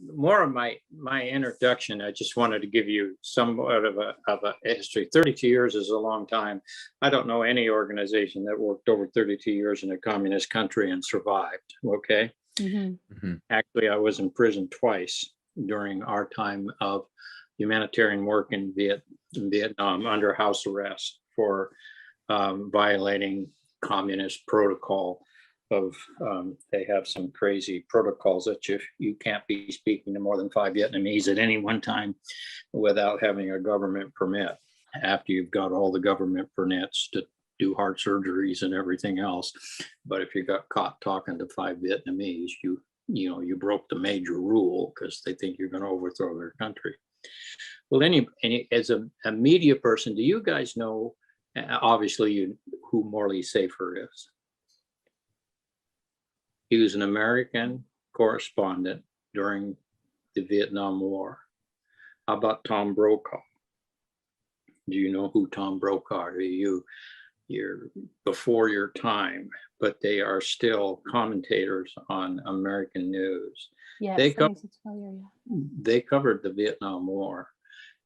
More of my introduction, I just wanted to give you somewhat of a history. 32 years is a long time. I don't know any organization that worked over 32 years in a communist country and survived. Okay. Actually, I was in prison twice during our time of humanitarian work in Vietnam under house arrest for violating communist protocol of they have some crazy protocols that you can't be speaking to more than 5 Vietnamese at any one time without having a government permit after you've got all the government permits to do heart surgeries and everything else. But if you got caught talking to 5 Vietnamese, you broke the major rule because they think you're going to overthrow their country. Well, as a media person, do you guys know, obviously, who Morley Safer is? He was an American correspondent during the Vietnam War. How about Tom Brokaw? Do you know who Tom Brokaw is? You're before your time, but they are still commentators on American news. Yes, they covered the Vietnam War,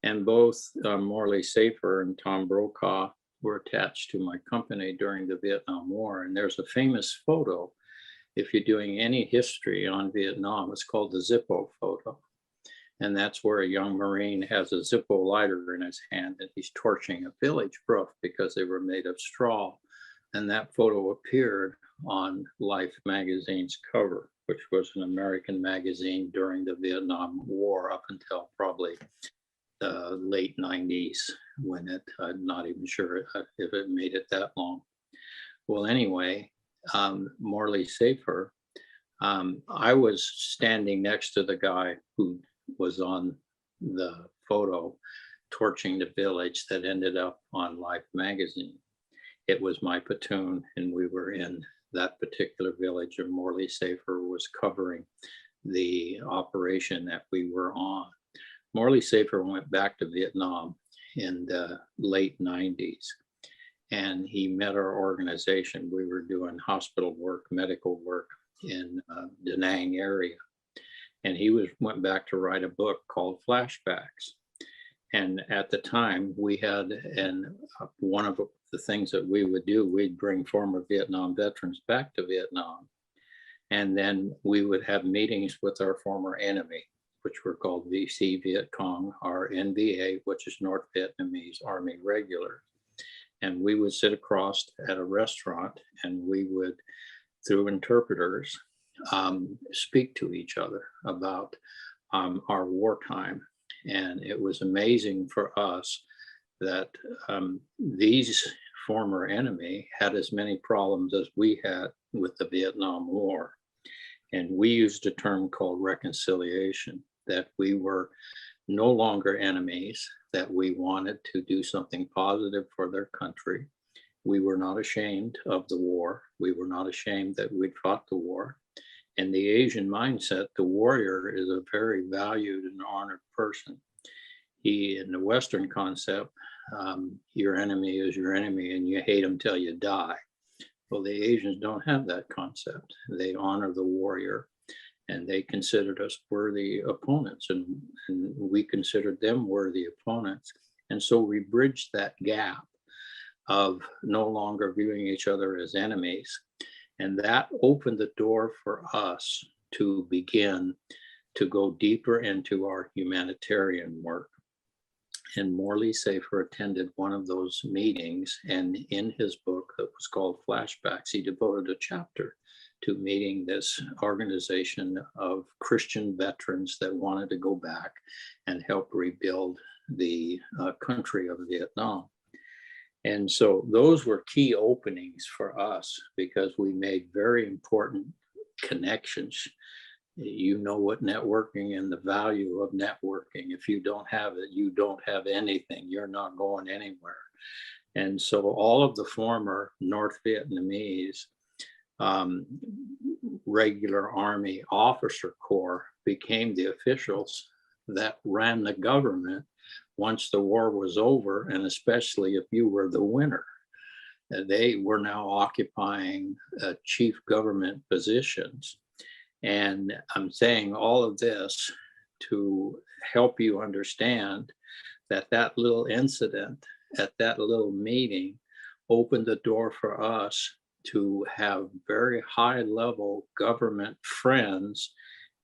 and both Morley Safer and Tom Brokaw were attached to my company during the Vietnam War. And there's a famous photo. If you're doing any history on Vietnam, it's called the Zippo photo. And that's where a young Marine has a Zippo lighter in his hand and he's torching a village roof because they were made of straw. And that photo appeared on Life magazine's cover, which was an American magazine during the Vietnam War up until probably the late 90s when I'm not even sure if it made it that long. Well, anyway, Morley Safer, I was standing next to the guy who was on the photo torching the village that ended up on Life magazine. It was my platoon, and we were in that particular village, and Morley Safer was covering the operation that we were on. Morley Safer went back to Vietnam in the late 90s. And he met our organization. We were doing hospital work, medical work in Da Nang area. And he went back to write a book called Flashbacks. And at the time we had, and one of the things that we would do, we'd bring former Vietnam veterans back to Vietnam. And then we would have meetings with our former enemy, which were called VC Viet Cong, or NVA, which is North Vietnamese Army Regulars. And we would sit across at a restaurant and we would, through interpreters, speak to each other about our wartime. And it was amazing for us that these former enemy had as many problems as we had with the Vietnam War. And we used a term called reconciliation, that we were no longer enemies, that we wanted to do something positive for their country. We were not ashamed of the war. We were not ashamed that we'd fought the war. In the Asian mindset, the warrior is a very valued and honored person. In the Western concept, your enemy is your enemy and you hate him till you die. Well, the Asians don't have that concept. They honor the warrior. And they considered us worthy opponents, and we considered them worthy opponents. And so we bridged that gap of no longer viewing each other as enemies. And that opened the door for us to begin to go deeper into our humanitarian work. And Morley Safer attended one of those meetings, and in his book that was called Flashbacks, he devoted a chapter to meeting this organization of Christian veterans that wanted to go back and help rebuild the country of Vietnam. And so those were key openings for us because we made very important connections. You know what networking and the value of networking. If you don't have it, you don't have anything. You're not going anywhere. And so all of the former North Vietnamese regular Army officer corps became the officials that ran the government once the war was over, and especially if you were the winner. They were now occupying chief government positions. And I'm saying all of this to help you understand that that little incident at that little meeting opened the door for us to have very high level government friends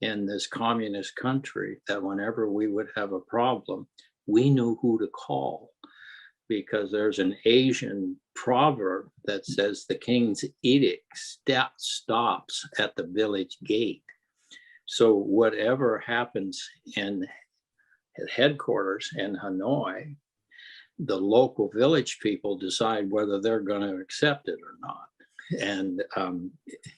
in this communist country, that whenever we would have a problem, we knew who to call, because there's an Asian proverb that says the king's edict stops at the village gate. So whatever happens in headquarters in Hanoi, the local village people decide whether they're going to accept it or not. And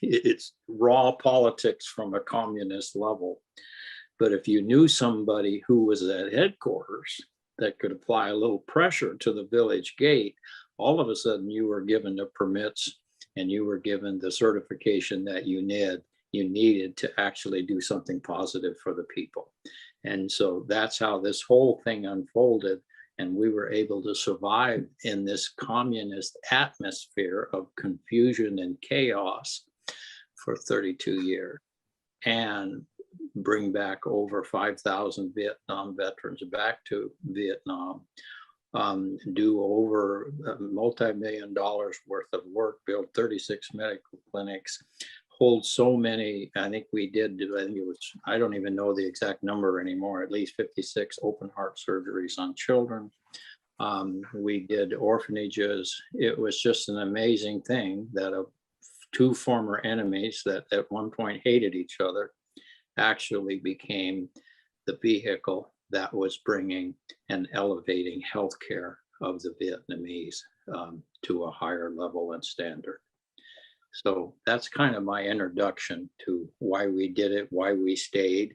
it's raw politics from a communist level. But if you knew somebody who was at headquarters that could apply a little pressure to the village gate, all of a sudden you were given the permits and you were given the certification that you needed to actually do something positive for the people. And so that's how this whole thing unfolded. And we were able to survive in this communist atmosphere of confusion and chaos for 32 years and bring back over 5,000 Vietnam veterans back to Vietnam, do over multi-million dollars worth of work, build 36 medical clinics, hold so many, I think it was, I don't even know the exact number anymore, at least 56 open heart surgeries on children. We did orphanages. It was just an amazing thing that two former enemies that at one point hated each other actually became the vehicle that was bringing and elevating healthcare of the Vietnamese to a higher level and standard. So that's kind of my introduction to why we did it, why we stayed,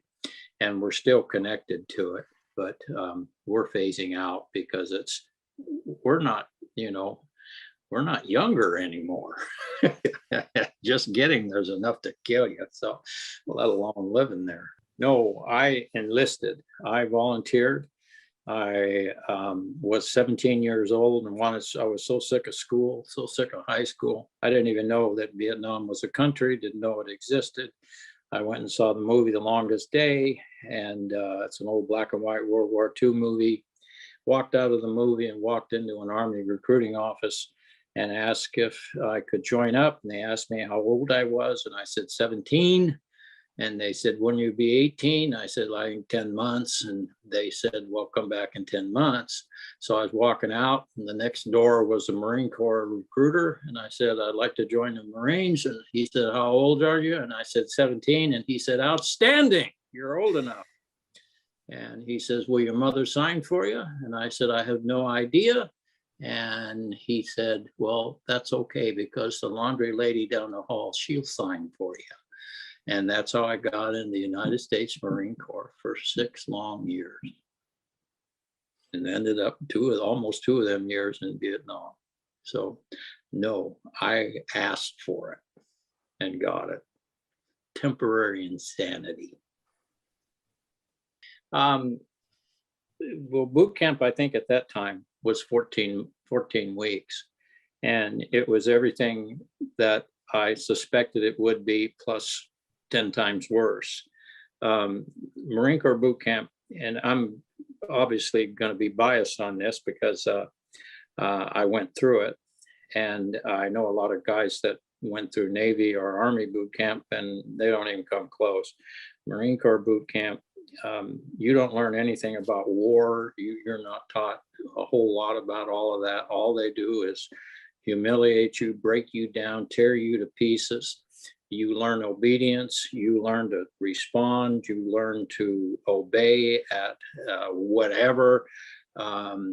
and we're still connected to it, but we're phasing out because we're not younger anymore. Just getting there's enough to kill you, so let alone living there. No, I enlisted. I volunteered. I was 17 years old and I was so sick of school, so sick of high school. I didn't even know that Vietnam was a country, didn't know it existed. I went and saw the movie The Longest Day, and it's an old black and white World War II movie. Walked out of the movie and walked into an Army recruiting office and asked if I could join up. And they asked me how old I was, and I said 17. And they said, when you be 18? I said, like 10 months. And they said, well, come back in 10 months. So I was walking out, and the next door was a Marine Corps recruiter. And I said, I'd like to join the Marines. And he said, how old are you? And I said, 17. And he said, outstanding, you're old enough. And he says, will your mother sign for you? And I said, I have no idea. And he said, well, that's okay, because the laundry lady down the hall, she'll sign for you. And that's how I got in the United States Marine Corps for 6 long years, and ended up almost 2 of them years in Vietnam. So no, I asked for it and got it. Temporary insanity. Well, boot camp, I think at that time was 14 weeks. And it was everything that I suspected it would be, plus 10 times worse. Marine Corps boot camp, and I'm obviously going to be biased on this because I went through it, and I know a lot of guys that went through Navy or Army boot camp, and they don't even come close. Marine Corps boot camp, you don't learn anything about war. You're not taught a whole lot about all of that. All they do is humiliate you, break you down, tear you to pieces. You learn obedience, you learn to respond, you learn to obey at whatever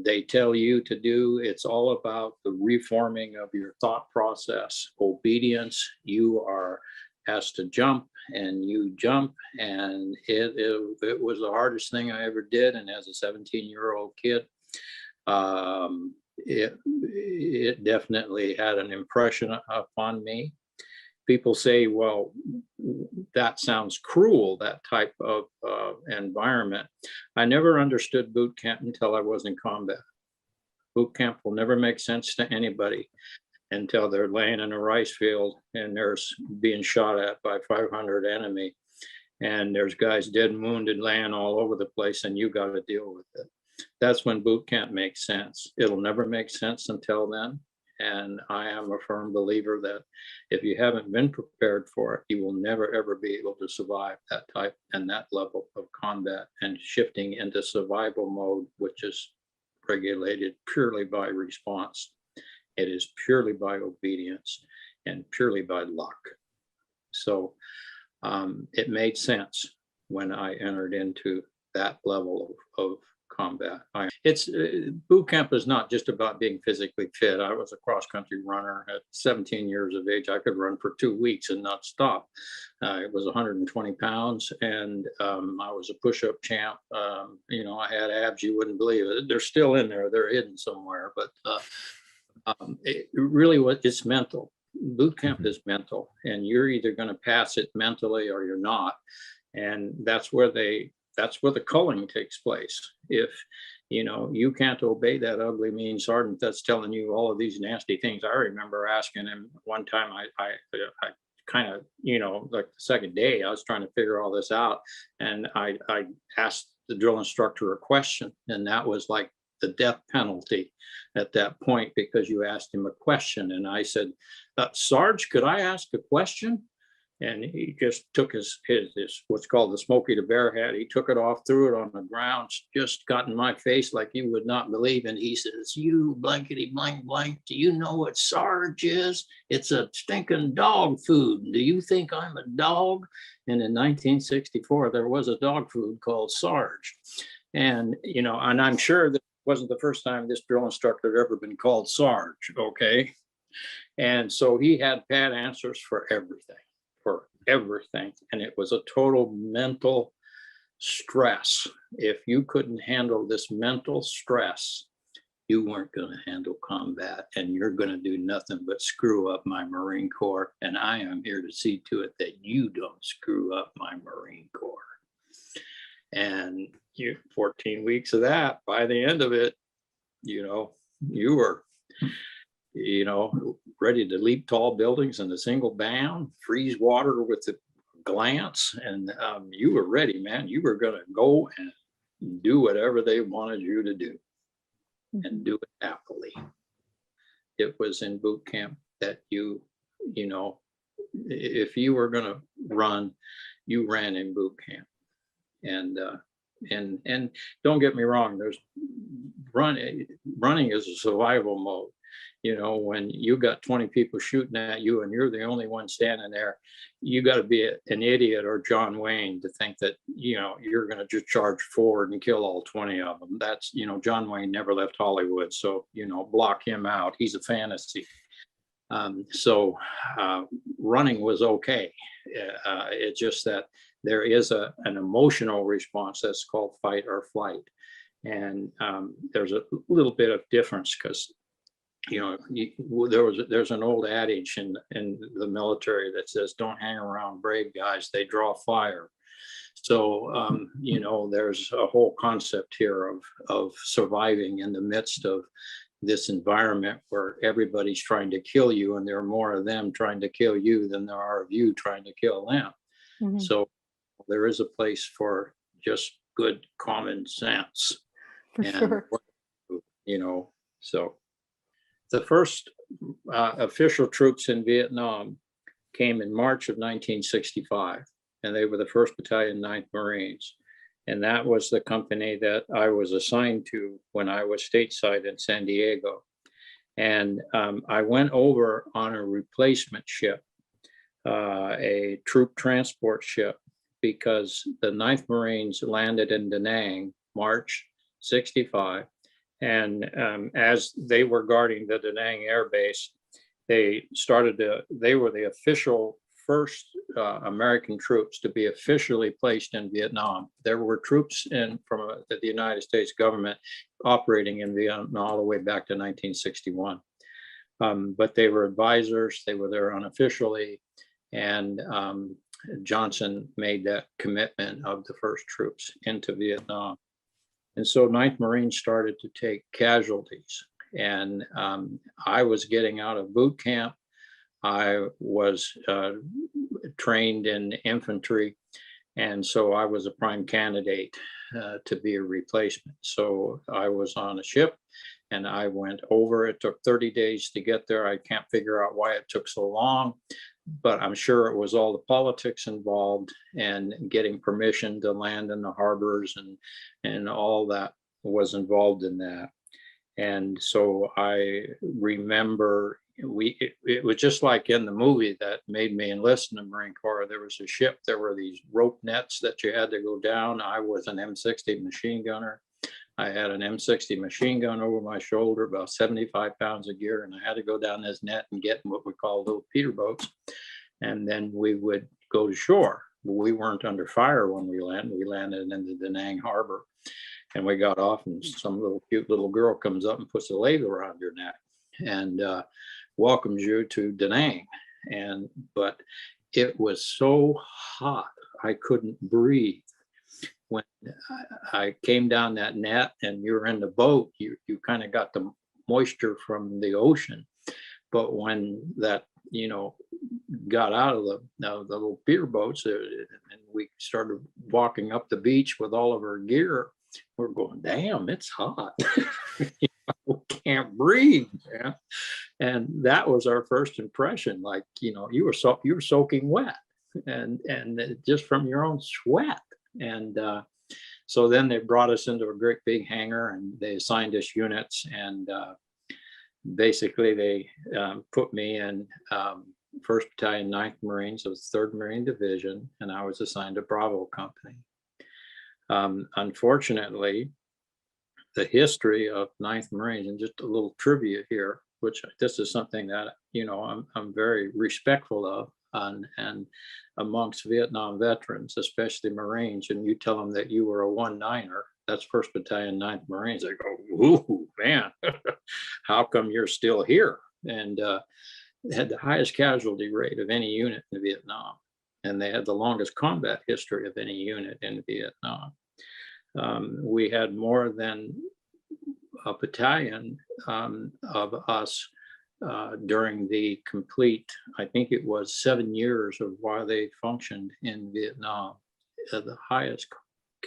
they tell you to do. It's all about the reforming of your thought process. Obedience, you are asked to jump, and you jump, and it was the hardest thing I ever did. And as a 17-year-old kid, it definitely had an impression upon me. People say, well, that sounds cruel, that type of environment. I never understood boot camp until I was in combat. Boot camp will never make sense to anybody. until they're laying in a rice field and there's being shot at by 500 enemy. And there's guys dead and wounded laying all over the place, and you got to deal with it. That's when boot camp makes sense. It'll never make sense until then. And I am a firm believer that if you haven't been prepared for it, you will never, ever be able to survive that type and that level of combat and shifting into survival mode, which is regulated purely by response. It is purely by obedience and purely by luck. So it made sense when I entered into that level of combat. Boot camp is not just about being physically fit. I was a cross-country runner at 17 years of age. I could run for 2 weeks and not stop. It was 120 pounds, and I was a push-up champ. You know, I had abs you wouldn't believe it. They're still in there. They're hidden somewhere, but it's mental. Boot camp is mental, and you're either going to pass it mentally or you're not. And that's where the culling takes place. If you know you can't obey that ugly, mean sergeant that's telling you all of these nasty things. I remember asking him one time. I kind of, you know, like the second day, I was trying to figure all this out, and I asked the drill instructor a question, and that was like the death penalty at that point, because you asked him a question. And I said, Sarge, could I ask a question? And he just took his what's called the Smokey the Bear hat. He took it off, threw it on the ground, just got in my face like you would not believe. And he says, "You blankety blank blank, do you know what Sarge is? It's a stinking dog food. Do you think I'm a dog?" And in 1964, there was a dog food called Sarge. And, you know, and I'm sure that wasn't the first time this drill instructor had ever been called Sarge, okay? And so he had pat answers for everything. And it was a total mental stress. If you couldn't handle this mental stress, you weren't going to handle combat, and you're going to do nothing but screw up my Marine Corps. And I am here to see to it that you don't screw up my Marine Corps. And 14 weeks of that, by the end of it, you know, you were, you know, ready to leap tall buildings in a single bound, freeze water with a glance. And you were ready, man. You were going to go and do whatever they wanted you to do, and do it happily. It was in boot camp that you know, if you were going to run, you ran in boot camp. And don't get me wrong, there's running is a survival mode. You know, when you got 20 people shooting at you and you're the only one standing there, you got to be an idiot or John Wayne to think that, you know, you're going to just charge forward and kill all 20 of them. That's, you know, John Wayne never left Hollywood, so, you know, block him out. He's a fantasy. So running was okay. It's just that there is an emotional response that's called fight or flight. And there's a little bit of difference because, you know, there's an old adage in the military that says, "Don't hang around brave guys, they draw fire." So, you know, there's a whole concept here of surviving in the midst of this environment where everybody's trying to kill you, and there are more of them trying to kill you than there are of you trying to kill them. Mm-hmm. So there is a place for just good common sense. For sure. You know, so the first official troops in Vietnam came in March of 1965, and they were the 1st Battalion, 9th Marines. And that was the company that I was assigned to when I was stateside in San Diego. And I went over on a replacement ship, a troop transport ship, because the 9th Marines landed in Da Nang, March 65. And as they were guarding the Da Nang Air Base, they were the official first American troops to be officially placed in Vietnam. There were troops from the United States government operating in Vietnam all the way back to 1961. But they were advisors, they were there unofficially, and Johnson made that commitment of the first troops into Vietnam. And so 9th Marines started to take casualties. And I was getting out of boot camp. I was trained in infantry, and so I was a prime candidate to be a replacement. So I was on a ship and I went over. It took 30 days to get there. I can't figure out why it took so long, but I'm sure it was all the politics involved and getting permission to land in the harbors, and all that was involved in that. And so I remember it was just like in the movie that made me enlist in the Marine Corps. There was a ship, there were these rope nets that you had to go down. I was an M60 machine gunner. I had an M60 machine gun over my shoulder, about 75 pounds of gear, and I had to go down this net and get in what we call little Peter boats. And then we would go to shore. We weren't under fire when we landed. We landed in the Da Nang harbor, and we got off, and some little cute little girl comes up and puts a leg around your neck and welcomes you to Da Nang. But it was so hot, I couldn't breathe. When I came down that net and you were in the boat, you kind of got the moisture from the ocean. But when that, got out of the little pier boats, and we started walking up the beach with all of our gear, we're going, damn, it's hot. We can't breathe, man. And that was our first impression. Like, you were soaking wet, and just from your own sweat. And so then they brought us into a great big hangar, and they assigned us units, and basically they put me in 1st Battalion, 9th Marines, of 3rd Marine Division, and I was assigned to Bravo Company. Unfortunately, the history of 9th Marines, and just a little trivia here, which this is something that, I'm very respectful of, and amongst Vietnam veterans, especially Marines, and you tell them that you were a 1-9er, that's 1st Battalion, 9th Marines, they go, ooh, man, how come you're still here? And had the highest casualty rate of any unit in Vietnam. And they had the longest combat history of any unit in Vietnam. We had more than a battalion of us during the complete, I think it was 7 years of while they functioned in Vietnam. The highest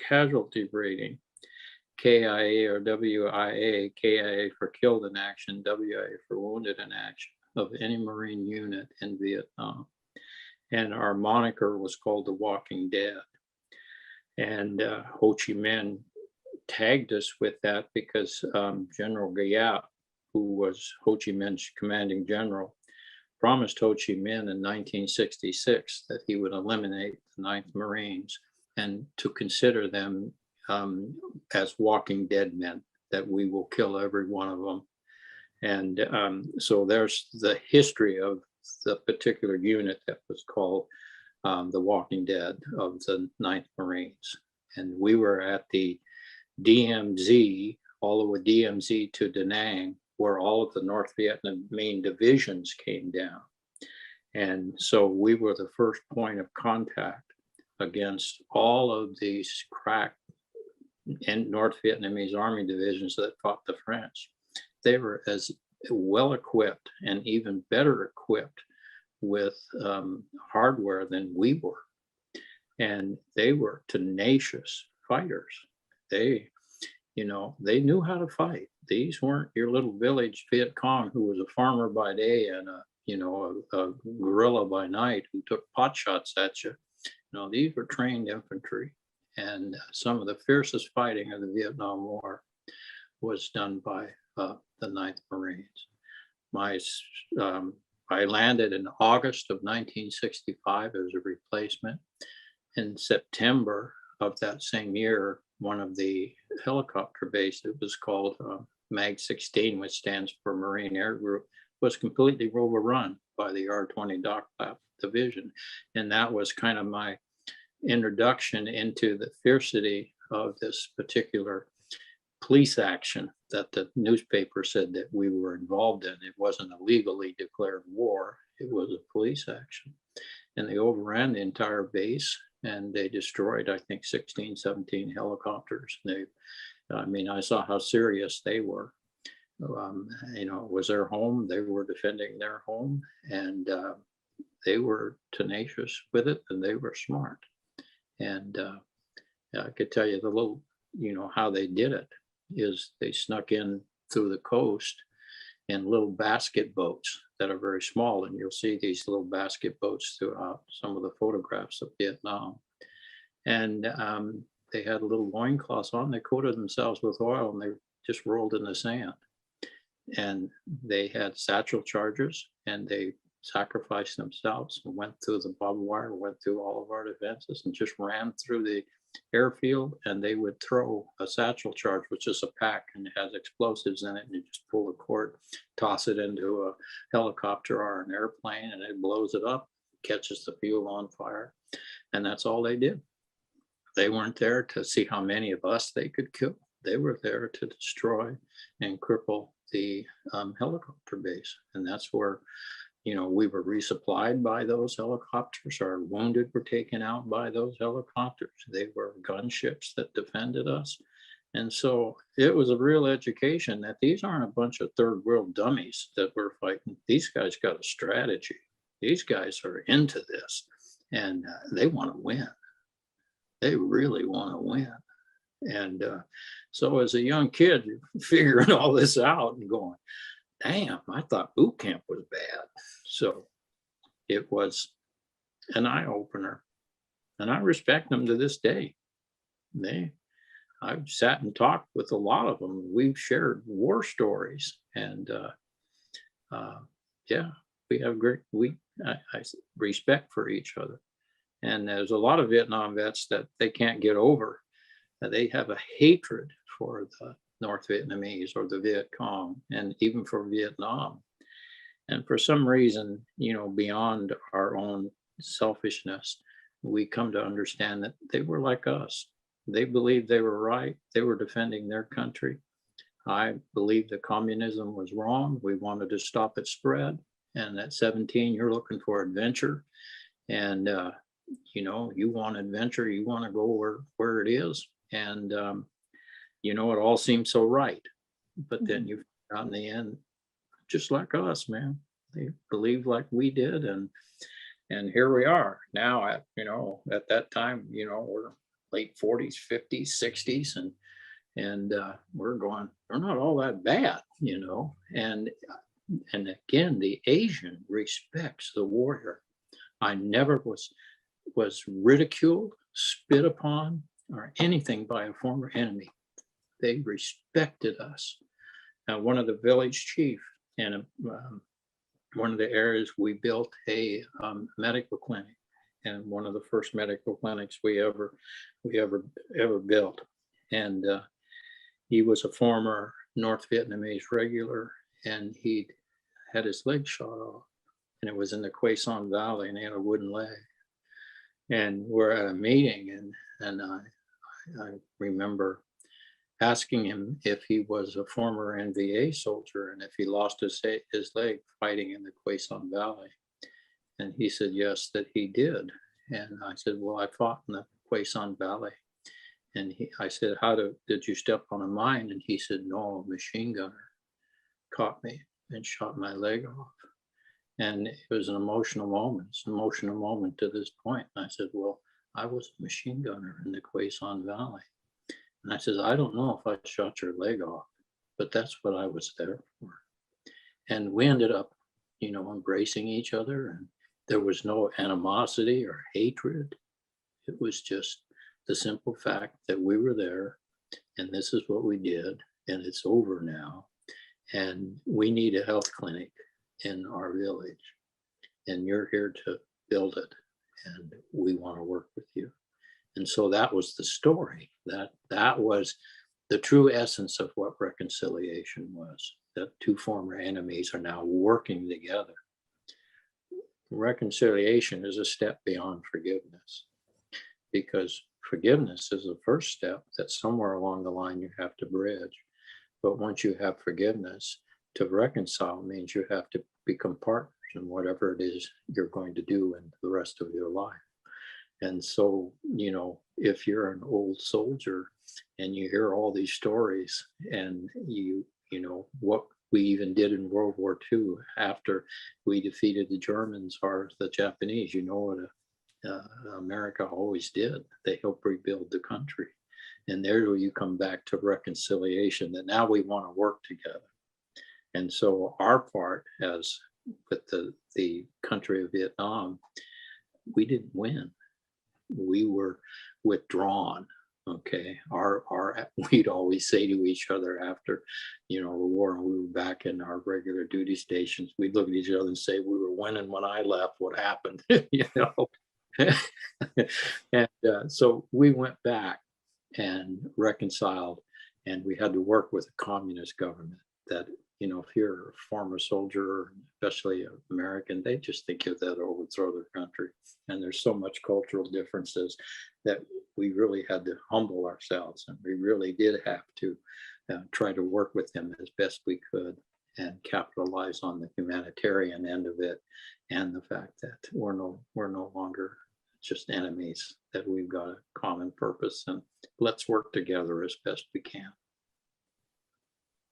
casualty rating, KIA or WIA, KIA for killed in action, WIA for wounded in action, of any Marine unit in Vietnam. And our moniker was called the Walking Dead. And Ho Chi Minh tagged us with that because General Gayat, who was Ho Chi Minh's commanding general, promised Ho Chi Minh in 1966 that he would eliminate the 9th Marines and to consider them as walking dead men, that we will kill every one of them. And so there's the history of the particular unit that was called the Walking Dead of the 9th Marines. And we were at the DMZ, all the way DMZ to Da Nang, where all of the North Vietnamese divisions came down. And so we were the first point of contact against all of these crack and North Vietnamese army divisions that fought the French. They were as well equipped and even better equipped with hardware than we were. And they were tenacious fighters. They knew how to fight. These weren't your little village Viet Cong who was a farmer by day and a guerrilla by night who took pot shots at you. No, these were trained infantry. And some of the fiercest fighting of the Vietnam War was done by the 9th Marines. I landed in August of 1965 as a replacement. In September of that same year, one of the helicopter bases, it was called MAG 16, which stands for Marine Air Group, was completely overrun by the R-20 Dockflap Division. And that was kind of my introduction into the fiercity of this particular police action that the newspaper said that we were involved in. It wasn't a legally declared war, it was a police action. And they overran the entire base and they destroyed, I think, 16, 17 helicopters. I saw how serious they were. it was their home. They were defending their home, and they were tenacious with it, and they were smart. And I could tell you the little, how they did it is they snuck in through the coast in little basket boats that are very small. And you'll see these little basket boats throughout some of the photographs of Vietnam. And they had little loincloths on. They coated themselves with oil and they just rolled in the sand. And they had satchel charges and they sacrificed themselves and went through the barbed wire, went through all of our defenses and just ran through the airfield. And they would throw a satchel charge, which is a pack and it has explosives in it. And you just pull the cord, toss it into a helicopter or an airplane, and it blows it up, catches the fuel on fire. And that's all they did. They weren't there to see how many of us they could kill. They were there to destroy and cripple the helicopter base. And that's where, we were resupplied by those helicopters. Our wounded were taken out by those helicopters. They were gunships that defended us. And so it was a real education that these aren't a bunch of third world dummies that we're fighting. These guys got a strategy. These guys are into this and they want to win. They really want to win. And so as a young kid, figuring all this out and going, damn, I thought boot camp was bad. So it was an eye opener. And I respect them to this day. I've sat and talked with a lot of them. We've shared war stories. And we have I respect for each other. And there's a lot of Vietnam vets that they can't get over. They have a hatred for the North Vietnamese or the Viet Cong, and even for Vietnam. And for some reason, beyond our own selfishness, we come to understand that they were like us. They believed they were right. They were defending their country. I believed that communism was wrong. We wanted to stop its spread. And at 17, you're looking for adventure. And, you want adventure. You want to go where it is. And, it all seems so right. But then you found in the end, just like us, man, they believed like we did. And here we are now at that time, we're late 40s, 50s, 60s. And we're not all that bad, and again, the Asian respects the warrior. I never was ridiculed, spit upon, or anything by a former enemy. They respected us. One of the village chief in one of the areas, we built a medical clinic, and one of the first medical clinics we ever built. And he was a former North Vietnamese regular, and he had his leg shot off, and it was in the Quay Son Valley, and he had a wooden leg. And we're at a meeting, and I remember asking him if he was a former NVA soldier and if he lost his leg fighting in the Quay Son Valley. And he said, yes, that he did. And I said, well, I fought in the Quay Son Valley. And I said, did you step on a mine? And he said, no, a machine gunner caught me and shot my leg off. And it was an emotional moment. It's an emotional moment to this point. And I said, well, I was a machine gunner in the Quay Son Valley. And I said, I don't know if I shot your leg off, but that's what I was there for. And we ended up, embracing each other. And there was no animosity or hatred. It was just the simple fact that we were there and this is what we did and it's over now. And we need a health clinic in our village and you're here to build it and we want to work with you. And so that was the story. That was the true essence of what reconciliation was, that two former enemies are now working together. Reconciliation is a step beyond forgiveness, because forgiveness is the first step that somewhere along the line you have to bridge. But once you have forgiveness, to reconcile means you have to become partners in whatever it is you're going to do in the rest of your life. And so, if you're an old soldier and you hear all these stories and you what we even did in World War II after we defeated the Germans or the Japanese. What America always did. They helped rebuild the country. And there's where you come back to reconciliation, that now we want to work together. And so our part as with the country of Vietnam, we didn't win. We were withdrawn. Okay. We'd always say to each other after, the war, and we were back in our regular duty stations, we'd look at each other and say, we were winning when I left. What happened? And so we went back and reconciled, and we had to work with a communist government that, if you're a former soldier, especially an American, they just think of that overthrow their country. And there's so much cultural differences that we really had to humble ourselves, and we really did have to try to work with them as best we could and capitalize on the humanitarian end of it, and the fact that we're no longer just enemies, that we've got a common purpose, and let's work together as best we can.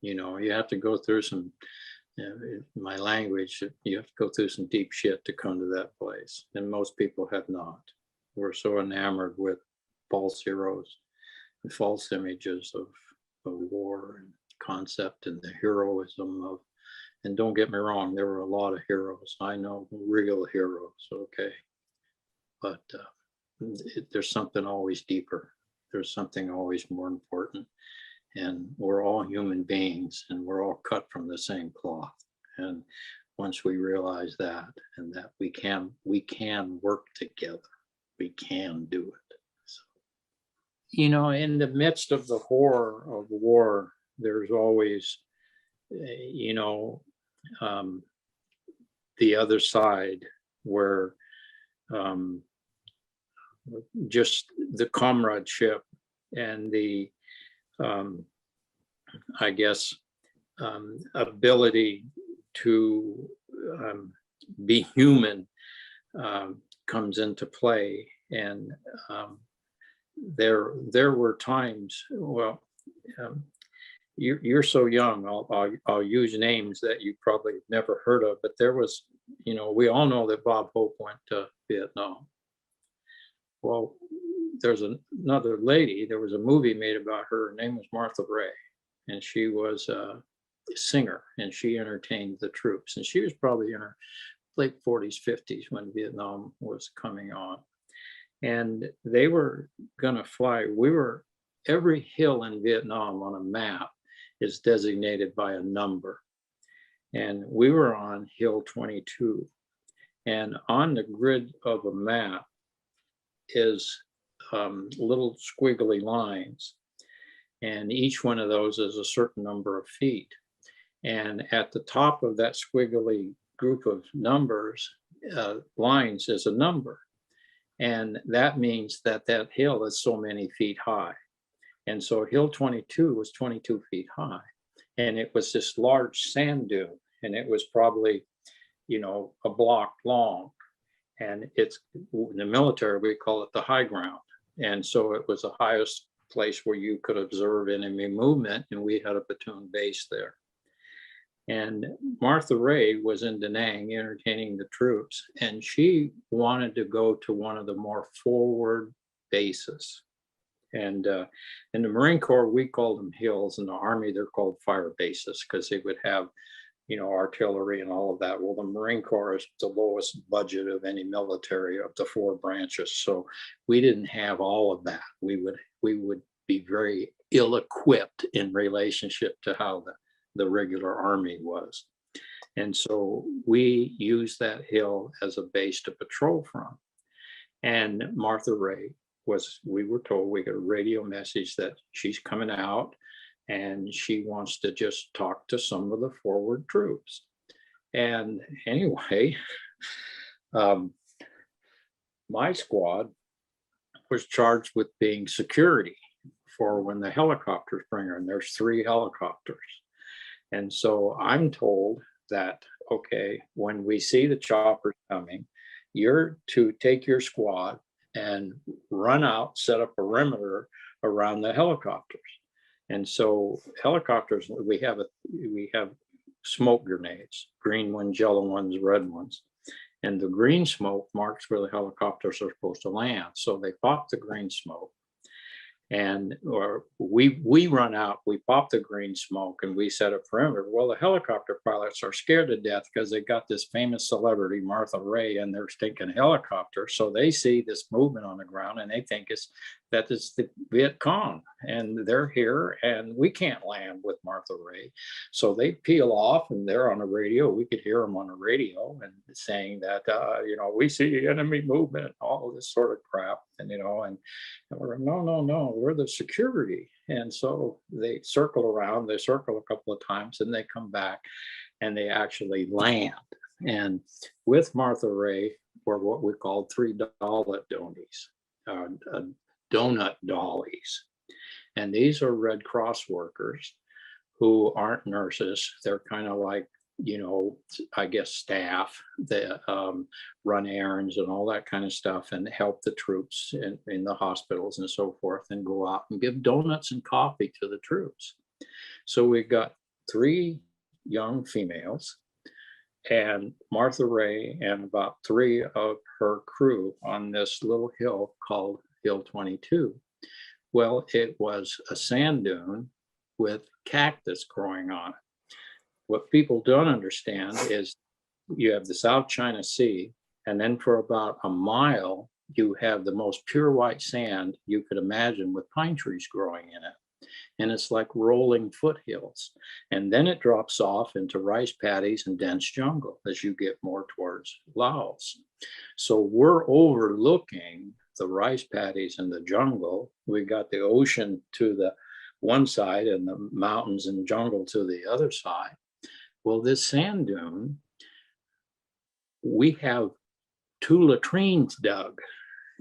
You have to go through some, my language, you have to go through some deep shit to come to that place. And most people have not. We're so enamored with false heroes and false images of war and concept and the heroism of, and don't get me wrong, there were a lot of heroes. I know real heroes, okay. But there's something always deeper. There's something always more important. And we're all human beings, and we're all cut from the same cloth. And once we realize that, and that we can work together, we can do it. So, in the midst of the horror of war, there's always, the other side, where just the comradeship and the I guess ability to be human comes into play. And there were times, well, you're so young, I'll use names that you probably never heard of, but there was, we all know that Bob Hope went to Vietnam. Well, there's another lady, there was a movie made about her. Her name was Martha Ray, and she was a singer, and she entertained the troops. And she was probably in her late 40s, 50s when Vietnam was coming on. And they were going to fly. Every hill in Vietnam on a map is designated by a number. And we were on Hill 22. And on the grid of a map is little squiggly lines, and each one of those is a certain number of feet. And at the top of that squiggly group of numbers, lines, is a number, and that means that hill is so many feet high. And so Hill 22 was 22 feet high, and it was this large sand dune, and it was probably a block long. And it's, in the military, we call it the high ground. And so it was the highest place where you could observe enemy movement, and we had a platoon base there. And Martha Ray was in Da Nang entertaining the troops, and she wanted to go to one of the more forward bases. And in the Marine Corps, we called them hills. In the Army, they're called fire bases, because they would have artillery and all of that. Well, the Marine Corps is the lowest budget of any military of the four branches. So we didn't have all of that. We would be very ill-equipped in relationship to how the regular Army was. And so we used that hill as a base to patrol from. And Martha Ray we were told, we got a radio message that she's coming out, and she wants to just talk to some of the forward troops. And anyway, my squad was charged with being security for when the helicopters bring her, and there's 3 helicopters. And so I'm told that, okay, when we see the choppers coming, you're to take your squad and run out, set a perimeter around the helicopters. And so helicopters, we have smoke grenades, green ones, yellow ones, red ones. And the green smoke marks where the helicopters are supposed to land. So they pop the green smoke. And or we run out, we pop the green smoke and we set a perimeter. Well, the helicopter pilots are scared to death because they got this famous celebrity, Martha Ray, and their stinking helicopter. So they see this movement on the ground and they think it's the Viet Cong, and they're here and we can't land with Martha Ray. So they peel off and they're on the radio. We could hear them on the radio and saying that, we see enemy movement, all this sort of crap. And, and we're, no, we're the security. And so they circle around, they circle a couple of times and they come back and they actually land. And with Martha Ray were what we called $3 donut dollies. And these are Red Cross workers who aren't nurses. They're kind of like, I guess staff that run errands and all that kind of stuff and help the troops in the hospitals and so forth, and go out and give donuts and coffee to the troops. So we've got 3 young females and Martha Ray and about 3 of her crew on this little hill called Hill 22. Well, it was a sand dune with cactus growing on it. What people don't understand is you have the South China Sea, and then for about a mile, you have the most pure white sand you could imagine with pine trees growing in it. And it's like rolling foothills. And then it drops off into rice paddies and dense jungle as you get more towards Laos. So we're overlooking the rice paddies and the jungle. We got the ocean to the one side and the mountains and jungle to the other side. Well, this sand dune, we have 2 latrines dug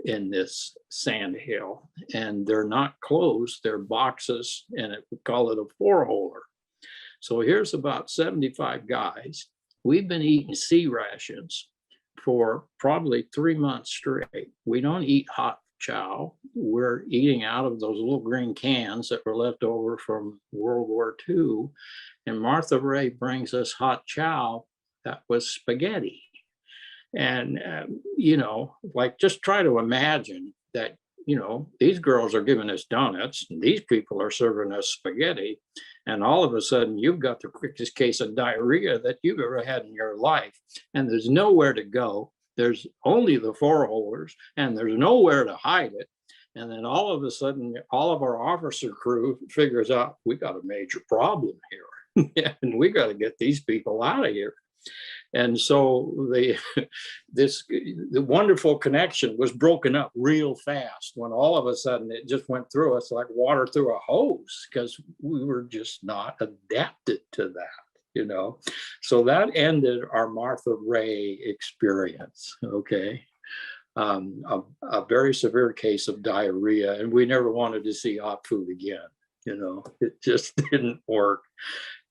in this sand hill, and they're not closed, they're boxes, and we call it a 4-holer. So here's about 75 guys. We've been eating sea rations for probably 3 months straight. We don't eat hot chow. We're eating out of those little green cans that were left over from World War II. And Martha Ray brings us hot chow that was spaghetti. And, just try to imagine that, these girls are giving us donuts and these people are serving us spaghetti. And all of a sudden you've got the quickest case of diarrhea that you've ever had in your life. And there's nowhere to go. There's only the 4-holers and there's nowhere to hide it. And then all of a sudden, all of our officer crew figures out we got a major problem here. And we got to get these people out of here. And so the wonderful connection was broken up real fast when all of a sudden it just went through us like water through a hose, because we were just not adapted to that, So that ended our Martha Ray experience, okay? A very severe case of diarrhea, and we never wanted to see hot food again. It just didn't work.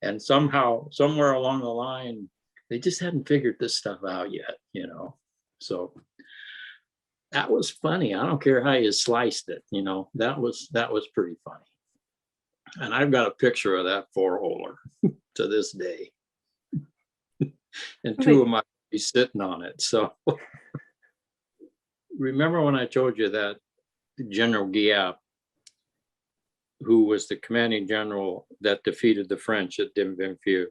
And somehow, somewhere along the line, they just hadn't figured this stuff out yet, So that was funny. I don't care how you sliced it, that was pretty funny. And I've got a picture of that 4-holer to this day. And 2 of my babies sitting on it. So remember when I told you that General Giap, who was the commanding general that defeated the French at Dien Bien Phu,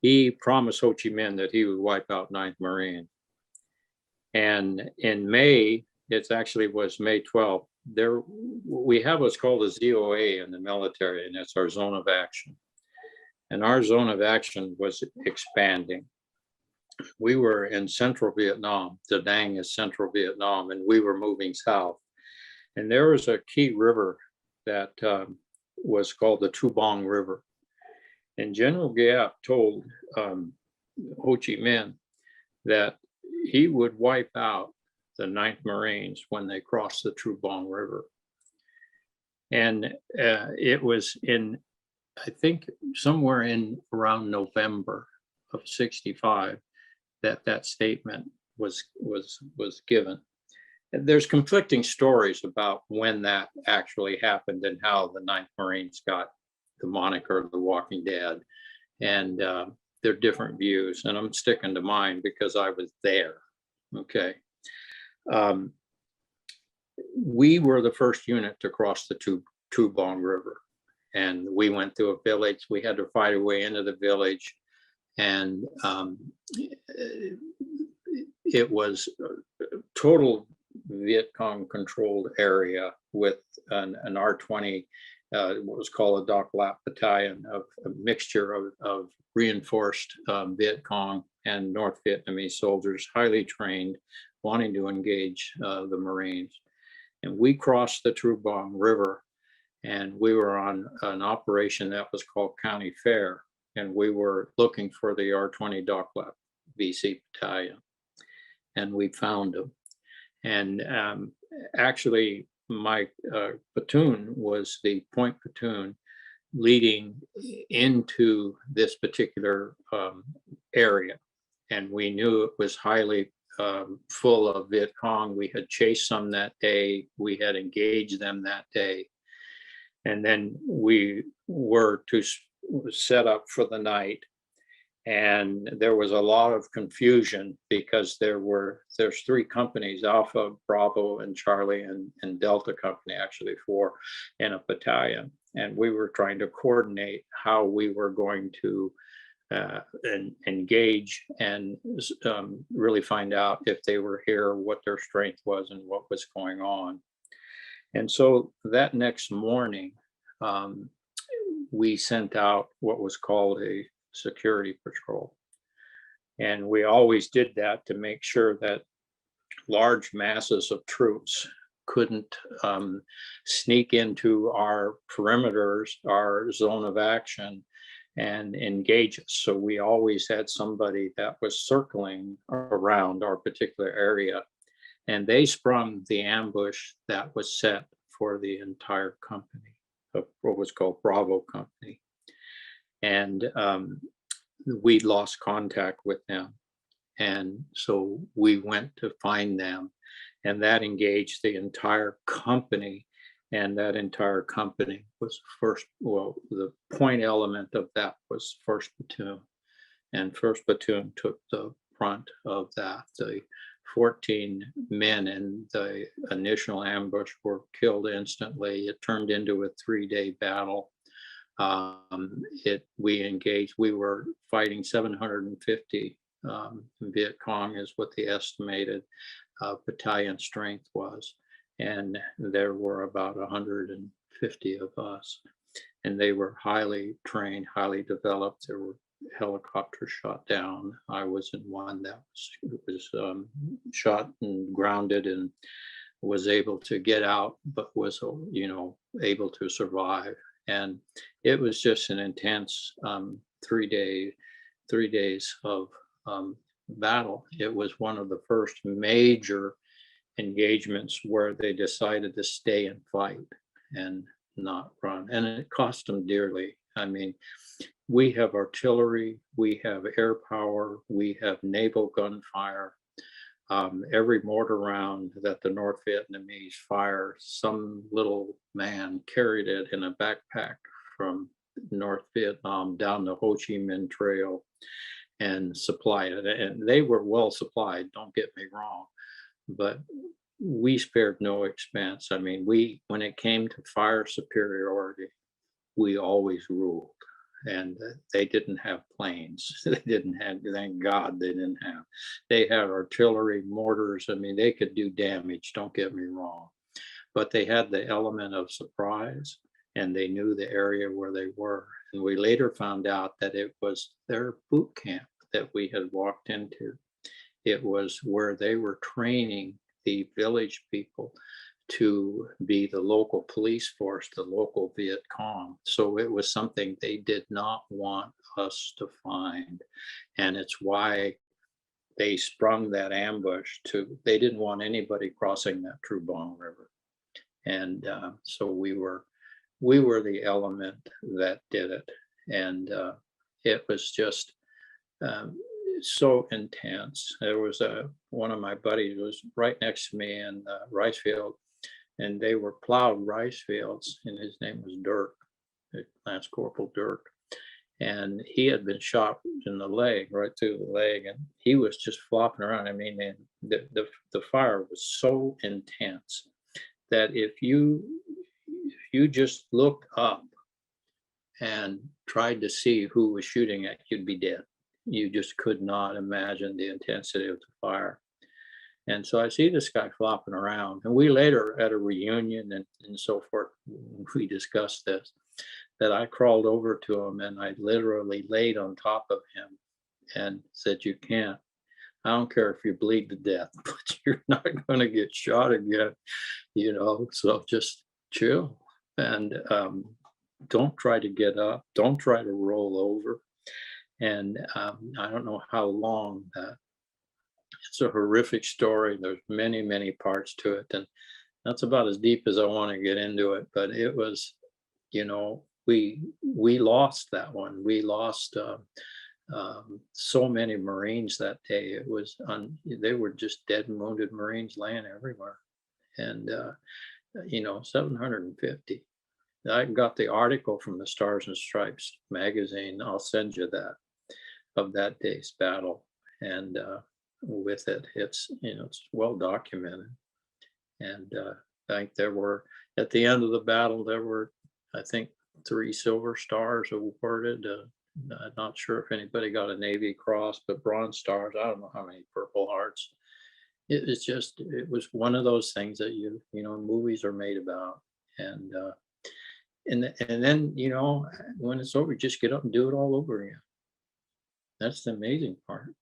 he promised Ho Chi Minh that he would wipe out 9th Marine. And in May, it actually was May 12th, we have what's called a ZOA in the military, and it's our zone of action. And our zone of action was expanding. We were in central Vietnam. Da Nang is central Vietnam, and we were moving south. And there was a key river that was called the Tu Bong River. And General Giap told Ho Chi Minh that he would wipe out the 9th Marines when they crossed the Tu Bong River. And it was in, I think, somewhere in around November of '65 that statement was given. there's conflicting stories about when that actually happened and how the Ninth Marines got the moniker The Walking Dead. And there are different views, and I'm sticking to mine because I was there. Okay. We were the first unit to cross the Tubong River, and we went through a village. We had to fight our way into the village, and it was a total Viet Cong controlled area with an R-20, what was called a Doc Lap Battalion, of a mixture of reinforced Viet Cong and North Vietnamese soldiers, highly trained, wanting to engage the Marines. And we crossed the True Bong River, and we were on an operation that was called County Fair, and we were looking for the R-20 Doc Lap VC Battalion, and we found them. And actually, my platoon was the point platoon leading into this particular area. And we knew it was highly full of Viet Cong. We had chased some that day. We had engaged them that day. And then we were to set up for the night. And there was a lot of confusion because there's three companies, Alpha, Bravo, and Charlie, and Delta Company, actually four, and a battalion. And we were trying to coordinate how we were going to engage and really find out if they were here, what their strength was, and what was going on. And so that next morning, we sent out what was called a security patrol. And we always did that to make sure that large masses of troops couldn't sneak into our perimeters, our zone of action, and engage us. So we always had somebody that was circling around our particular area, and they sprung the ambush that was set for the entire company, of what was called Bravo Company. And we lost contact with them. And so we went to find them, and that engaged the entire company. And that entire company was the point element of that was First Platoon. And First Platoon took the brunt of that. The 14 men in the initial ambush were killed instantly. It turned into a 3-day battle. We engaged, we were fighting 750 Viet Cong is what the estimated battalion strength was. And there were about 150 of us. And they were highly trained, highly developed. There were helicopters shot down. I was in one that was shot and grounded and was able to get out, but was, able to survive. And it was just an intense 3 days of battle. It was one of the first major engagements where they decided to stay and fight and not run. And it cost them dearly. I mean, we have artillery, we have air power, we have naval gunfire. Every mortar round that the North Vietnamese fire, some little man carried it in a backpack from North Vietnam down the Ho Chi Minh Trail and supplied it. And they were well supplied, don't get me wrong, but we spared no expense. I mean, when it came to fire superiority, we always ruled. And they didn't have planes. They didn't have, thank God they didn't have. They had artillery, mortars. I mean, they could do damage, don't get me wrong. But they had the element of surprise, and they knew the area where they were. And we later found out that it was their boot camp that we had walked into. It was where they were training the village people to be the local police force, the local Viet Cong. So it was something they did not want us to find. And it's why they sprung that ambush they didn't want anybody crossing that True Bong River. And so we were the element that did it. And it was just so intense. There was one of my buddies was right next to me in the rice field, and they were plowed rice fields, and his name was Dirk, Lance Corporal Dirk. And he had been shot in the leg, right through the leg, and he was just flopping around. I mean, and the fire was so intense that if you just looked up and tried to see who was shooting at, you'd be dead. You just could not imagine the intensity of the fire. And so I see this guy flopping around, and we later at a reunion and so forth, we discussed this, that I crawled over to him and I literally laid on top of him and said, "You can't. I don't care if you bleed to death, but you're not going to get shot again, so just chill. And don't try to get up. Don't try to roll over." And I don't know how long that. It's a horrific story. There's many, many parts to it. And that's about as deep as I want to get into it. But it was, we lost that one. We lost so many Marines that day. It was they were just dead and wounded Marines laying everywhere. And 750. I got the article from the Stars and Stripes magazine. I'll send you that, of that day's battle. And with it, it's well documented. And I think there were, at the end of the battle, there were, I think, 3 Silver Stars awarded. I'm not sure if anybody got a Navy Cross, but Bronze Stars. I don't know how many Purple Hearts. It was one of those things that movies are made about. And then when it's over, just get up and do it all over again. That's the amazing part.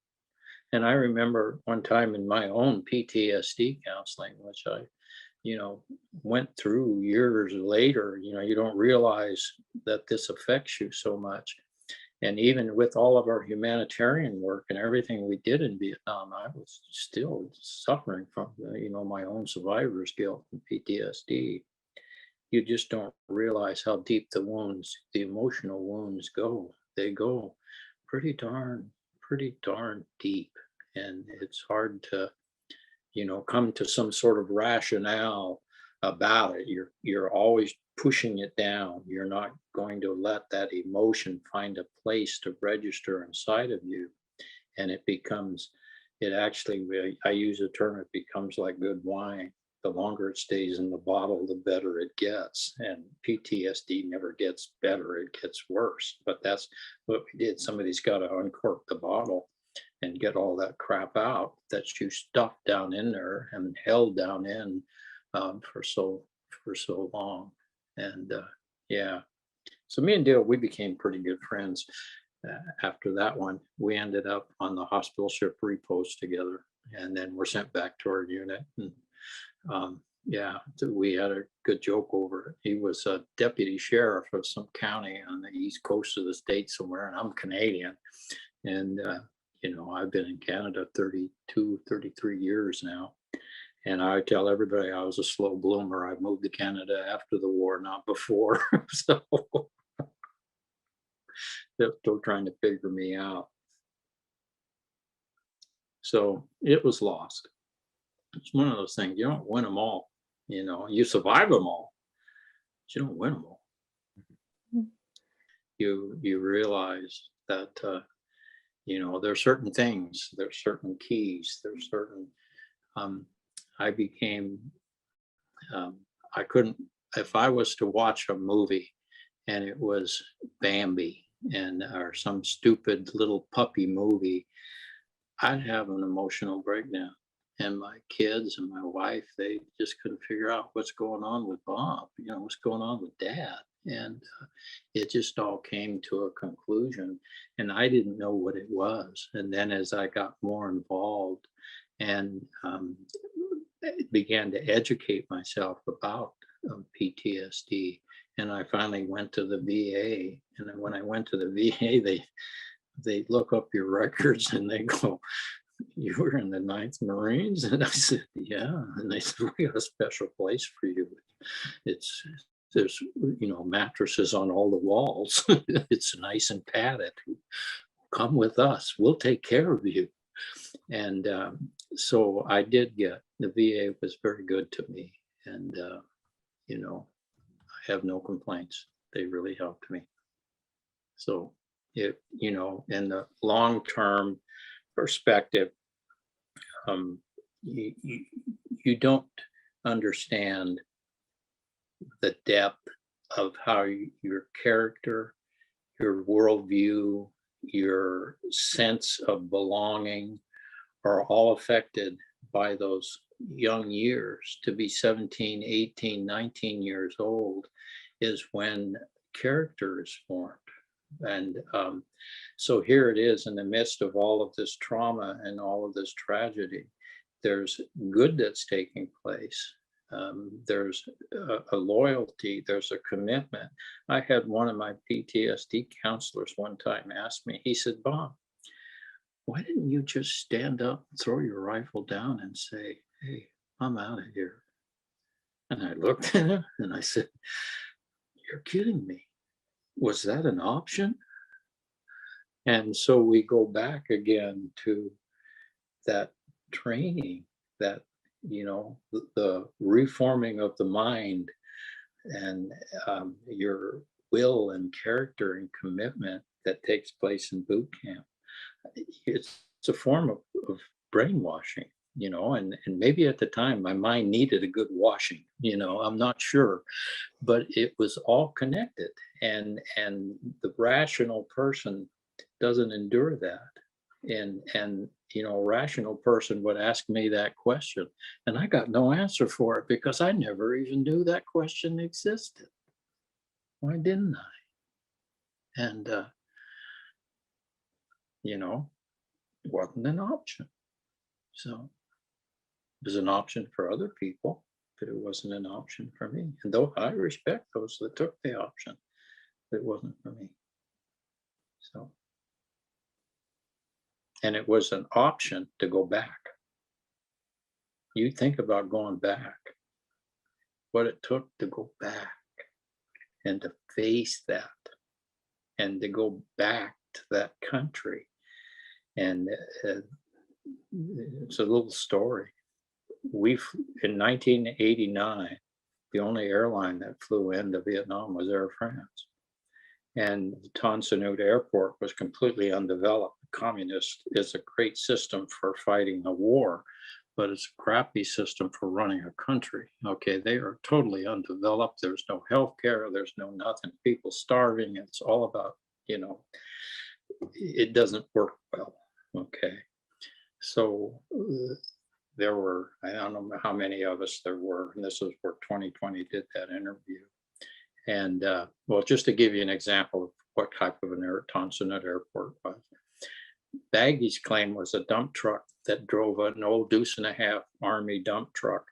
And I remember one time in my own PTSD counseling, which I went through years later, you don't realize that this affects you so much. And even with all of our humanitarian work and everything we did in Vietnam, I was still suffering from, my own survivor's guilt and PTSD. You just don't realize how deep the wounds, the emotional wounds go. They go pretty darn deep. And it's hard to, come to some sort of rationale about it. You're always pushing it down. You're not going to let that emotion find a place to register inside of you. And I use the term, it becomes like good wine. The longer it stays in the bottle, the better it gets. And PTSD never gets better, it gets worse. But that's what we did. Somebody's got to uncork the bottle and get all that crap out that you stuffed down in there and held down in for so long. And so me and Dale, we became pretty good friends. After that one, we ended up on the hospital ship Repost together, and then we're sent back to our unit. And we had a good joke over it. He was a deputy sheriff of some county on the east coast of the state somewhere, and I'm Canadian. And I've been in Canada 33 years now. And I tell everybody I was a slow bloomer. I moved to Canada after the war, not before. So they're still trying to figure me out. So it was lost. It's one of those things. You don't win them all. You survive them all, but you don't win them all. Mm-hmm. You realize that there are certain things, there's certain keys, there's certain. I couldn't, if I was to watch a movie and it was Bambi or some stupid little puppy movie, I'd have an emotional breakdown. And my kids and my wife, they just couldn't figure out what's going on with Bob, what's going on with Dad. And it just all came to a conclusion, and I didn't know what it was. And then as I got more involved and began to educate myself about PTSD, and I finally went to the VA. And then when I went to the VA, they look up your records and they go, "You were in the 9th Marines?" And I said, "Yeah." And they said, "We got a special place for you. There's mattresses on all the walls. It's nice and padded. come with us. We'll take care of you. And so I did get, the VA was very good to me. And, you know, I have no complaints. They really helped me. So, it, you know, in the long-term perspective, you, you, you don't understand the depth of how your character, your worldview, your sense of belonging are all affected by those young years. To be 17, 18, 19 years old is when character is formed. And so here it is in the midst of all of this trauma and all of this tragedy. There's good that's taking place. There's a loyalty, there's a commitment. I had one of my PTSD counselors one time ask me, he said, Bob, why didn't you just stand up, throw your rifle down and say, hey, I'm out of here? And I looked at him and I said, you're kidding me. Was that an option? And so we go back again to that training, that, you know, the reforming of the mind and your will and character and commitment that takes place in boot camp. It's a form of brainwashing, you know, and maybe at the time my mind needed a good washing, you know, I'm not sure, but it was all connected, and the rational person doesn't endure that. And you know, a rational person would ask me that question and I got no answer for it because I never even knew that question existed. Why didn't I? And you know, it wasn't an option. So it was an option for other people, but it wasn't an option for me. And though I respect those that took the option, it wasn't for me. So, and it was an option to go back. You think about going back, what it took to go back and to face that and to go back to that country. And it's a little story. In 1989, the only airline that flew into Vietnam was Air France. And Tan Son Nhut Airport was completely undeveloped. Communist is a great system for fighting a war, but it's a crappy system for running a country. Okay, they are totally undeveloped. There's no healthcare, there's no nothing. People starving. It's all about, you know, it doesn't work well. Okay, so there were, I don't know how many of us there were, and this is where 2020 did that interview. And well, just to give you an example of what type of an Tan Son Nhut airport was, baggage claim was a dump truck that drove, an old deuce-and-a-half Army dump truck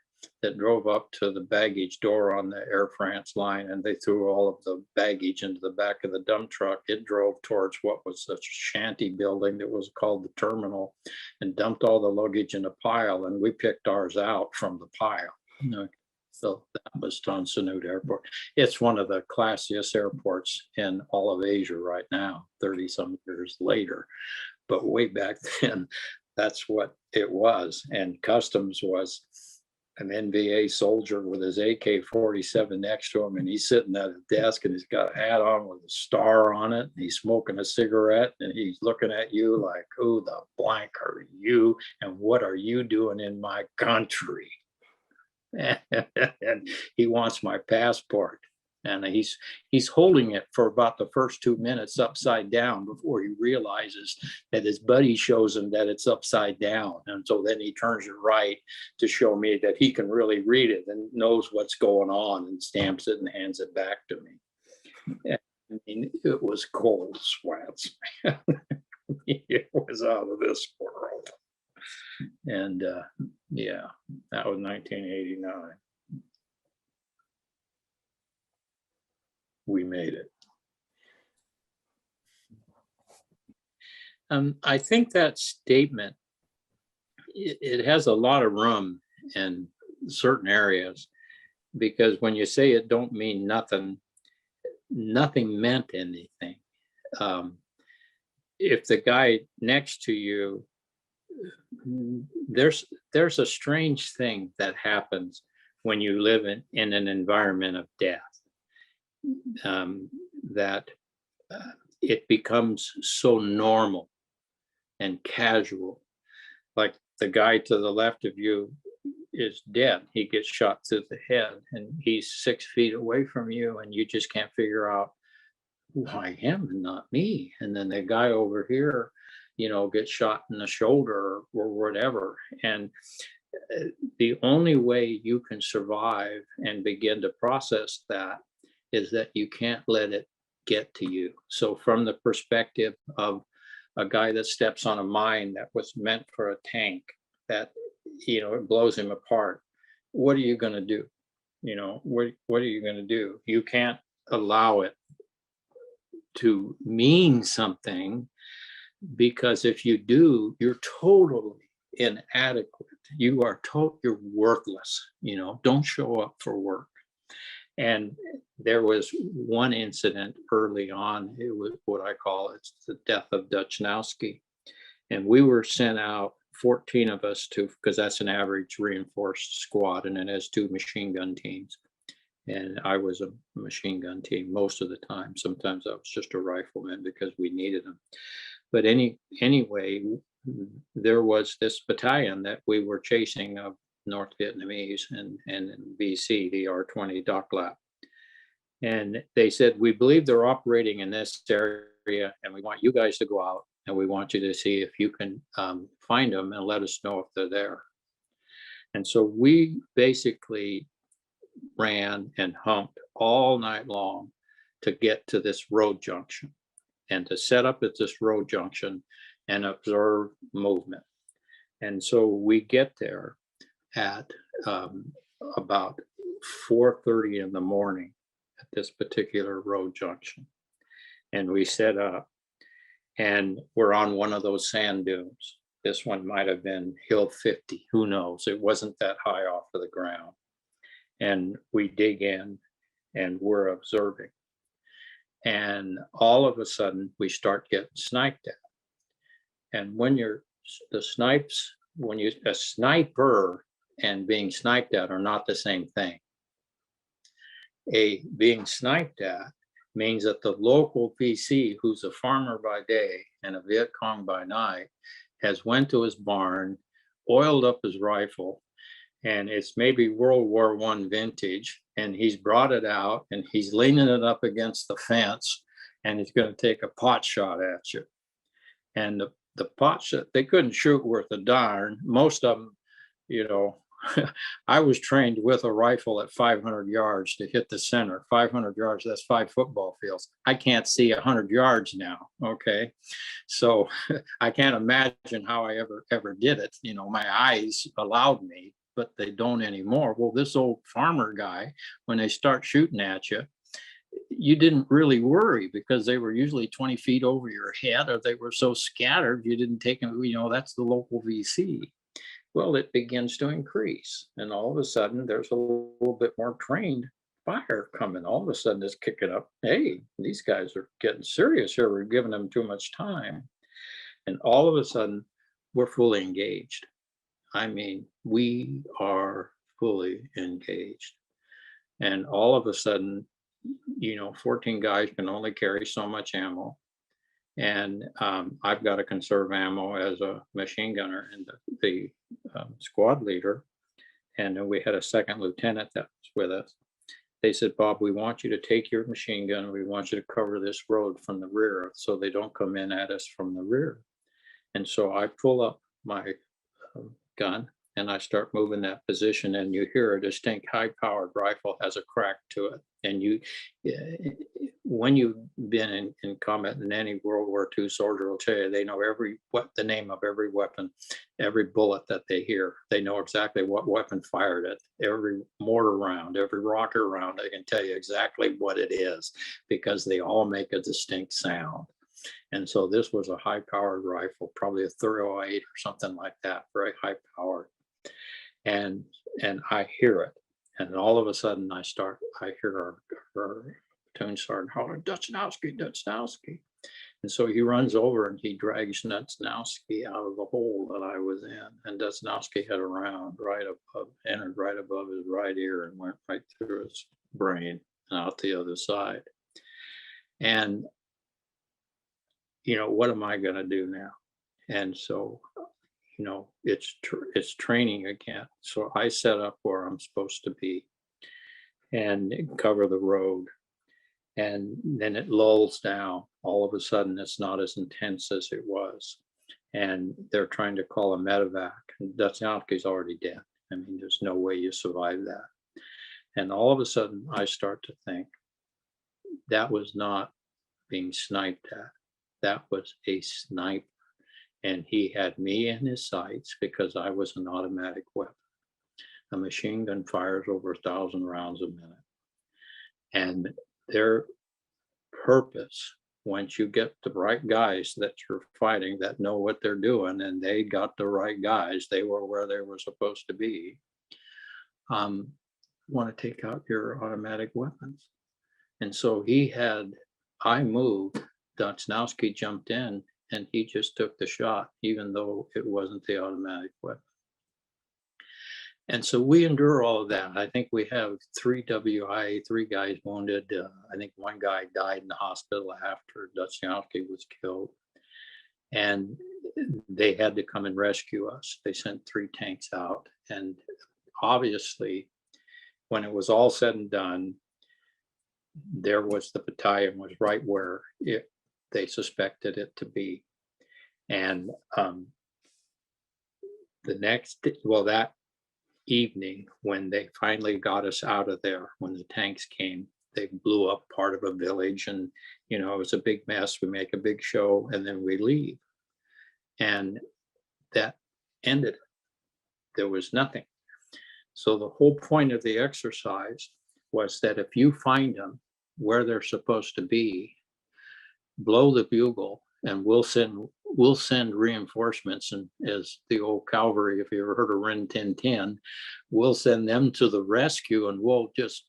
that drove up to the baggage door on the Air France line, and they threw all of the baggage into the back of the dump truck. It drove towards what was a shanty building that was called the terminal and dumped all the luggage in a pile, and we picked ours out from the pile. So that was Tan Son Nhut Airport. It's one of the classiest airports in all of Asia right now, 30 some years later. But way back then, that's what it was. And customs was an NVA soldier with his AK-47 next to him, and he's sitting at a desk and he's got a hat on with a star on it, and he's smoking a cigarette, and he's looking at you like, who the blank are you, and what are you doing in my country? And he wants my passport, and he's holding it for about the first 2 minutes upside down before he realizes that his buddy shows him that it's upside down, and so then he turns it right to show me that he can really read it and knows what's going on, and stamps it and hands it back to me. And, I mean, it was cold sweats. It was out of this world. And yeah, that was 1989. We made it. I think that statement, it has a lot of room in certain areas, because when you say it don't mean nothing, nothing meant anything. if the guy next to you, there's a strange thing that happens when you live in an environment of death, um, that it becomes so normal and casual. Like the guy to the left of you is dead. He gets shot through the head and he's 6 feet away from you, and you just can't figure out why him and not me. And then the guy over here, gets shot in the shoulder or whatever. And the only way you can survive and begin to process that is that you can't let it get to you. So, from the perspective of a guy that steps on a mine that was meant for a tank, that, it blows him apart, what are you going to do? What are you going to do? You can't allow it to mean something, because if you do, you're totally inadequate. You're worthless. Don't show up for work. And there was one incident early on. It was what I call it's the death of Duchnowski. And we were sent out, 14 of us, because that's an average reinforced squad, and it has 2 machine gun teams. And I was a machine gun team most of the time. Sometimes I was just a rifleman because we needed them. But anyway, there was this battalion that we were chasing of North Vietnamese and in BC, the R-20 Doc Lap. And they said, we believe they're operating in this area, and we want you guys to go out, and we want you to see if you can find them and let us know if they're there. And so we basically ran and humped all night long to get to this road junction and to set up at this road junction and observe movement. And so we get there at about 4:30 in the morning at this particular road junction. And we set up, and we're on one of those sand dunes. This one might have been Hill 50, who knows? It wasn't that high off of the ground. And we dig in and we're observing. And all of a sudden we start getting sniped at. And when a sniper and being sniped at are not the same thing. Being sniped at means that the local VC, who's a farmer by day and a Viet Cong by night, has went to his barn, oiled up his rifle, and it's maybe World War I vintage, and he's brought it out and he's leaning it up against the fence, and he's going to take a pot shot at you. And the pot shot, they couldn't shoot worth a darn. Most of them, I was trained with a rifle at 500 yards to hit the center. 500 yards, that's 5 football fields. I can't see 100 yards now, okay? So I can't imagine how I ever did it. My eyes allowed me, but they don't anymore. Well, this old farmer guy, when they start shooting at you, you didn't really worry because they were usually 20 feet over your head, or they were so scattered you didn't take them, that's the local VC. Well, it begins to increase, and all of a sudden there's a little bit more trained fire coming. All of a sudden it's kicking up. Hey, these guys are getting serious here. We're giving them too much time. And all of a sudden we're fully engaged. I mean, we are fully engaged. And all of a sudden, 14 guys can only carry so much ammo. And I've got to conserve ammo as a machine gunner and the squad leader. And then we had a second lieutenant that was with us. They said, Bob, we want you to take your machine gun. We want you to cover this road from the rear so they don't come in at us from the rear. And so I pull up my gun and I start moving that position, and you hear a distinct high-powered rifle has a crack to it. And when you've been in combat in any World War II soldier will tell you, they know the name of every weapon, every bullet that they hear. They know exactly what weapon fired it. Every mortar round, every rocket round, they can tell you exactly what it is because they all make a distinct sound. And so this was a high-powered rifle, probably a 308 or something like that, very high-powered. And I hear it. And all of a sudden I hear our platoon sergeant hollering, Duchnowski, Duchnowski. And so he runs over and he drags Duchnowski out of the hole that I was in. And Duchnowski had a round entered right above his right ear and went right through his brain and out the other side. And, what am I going to do now? And so, it's training again. So I set up where I'm supposed to be and cover the road. And then it lulls down. All of a sudden, it's not as intense as it was. And they're trying to call a medevac. And Duchnowski's already dead. I mean, there's no way you survive that. And all of a sudden, I start to think that was not being sniped at. That was a sniper. And he had me in his sights because I was an automatic weapon. A machine gun fires over 1,000 rounds a minute. And their purpose, once you get the right guys that you're fighting that know what they're doing, and they got the right guys, they were where they were supposed to be, want to take out your automatic weapons. And so I moved, Duchnowski jumped in, and he just took the shot, even though it wasn't the automatic weapon. And so we endure all of that. I think we have 3 WIA, 3 guys wounded. I think 1 guy died in the hospital after Duchnowski was killed. And they had to come and rescue us. They sent 3 tanks out. And obviously, when it was all said and done, the battalion was right where they suspected it to be. And that evening, when they finally got us out of there, when the tanks came, they blew up part of a village, and it was a big mess. We make a big show and then we leave, and that ended it. There was nothing. So the whole point of the exercise was that if you find them where they're supposed to be, blow the bugle and we'll send reinforcements. And as the old cavalry, if you ever heard of Rin Tin Tin, we'll send them to the rescue, and we'll just,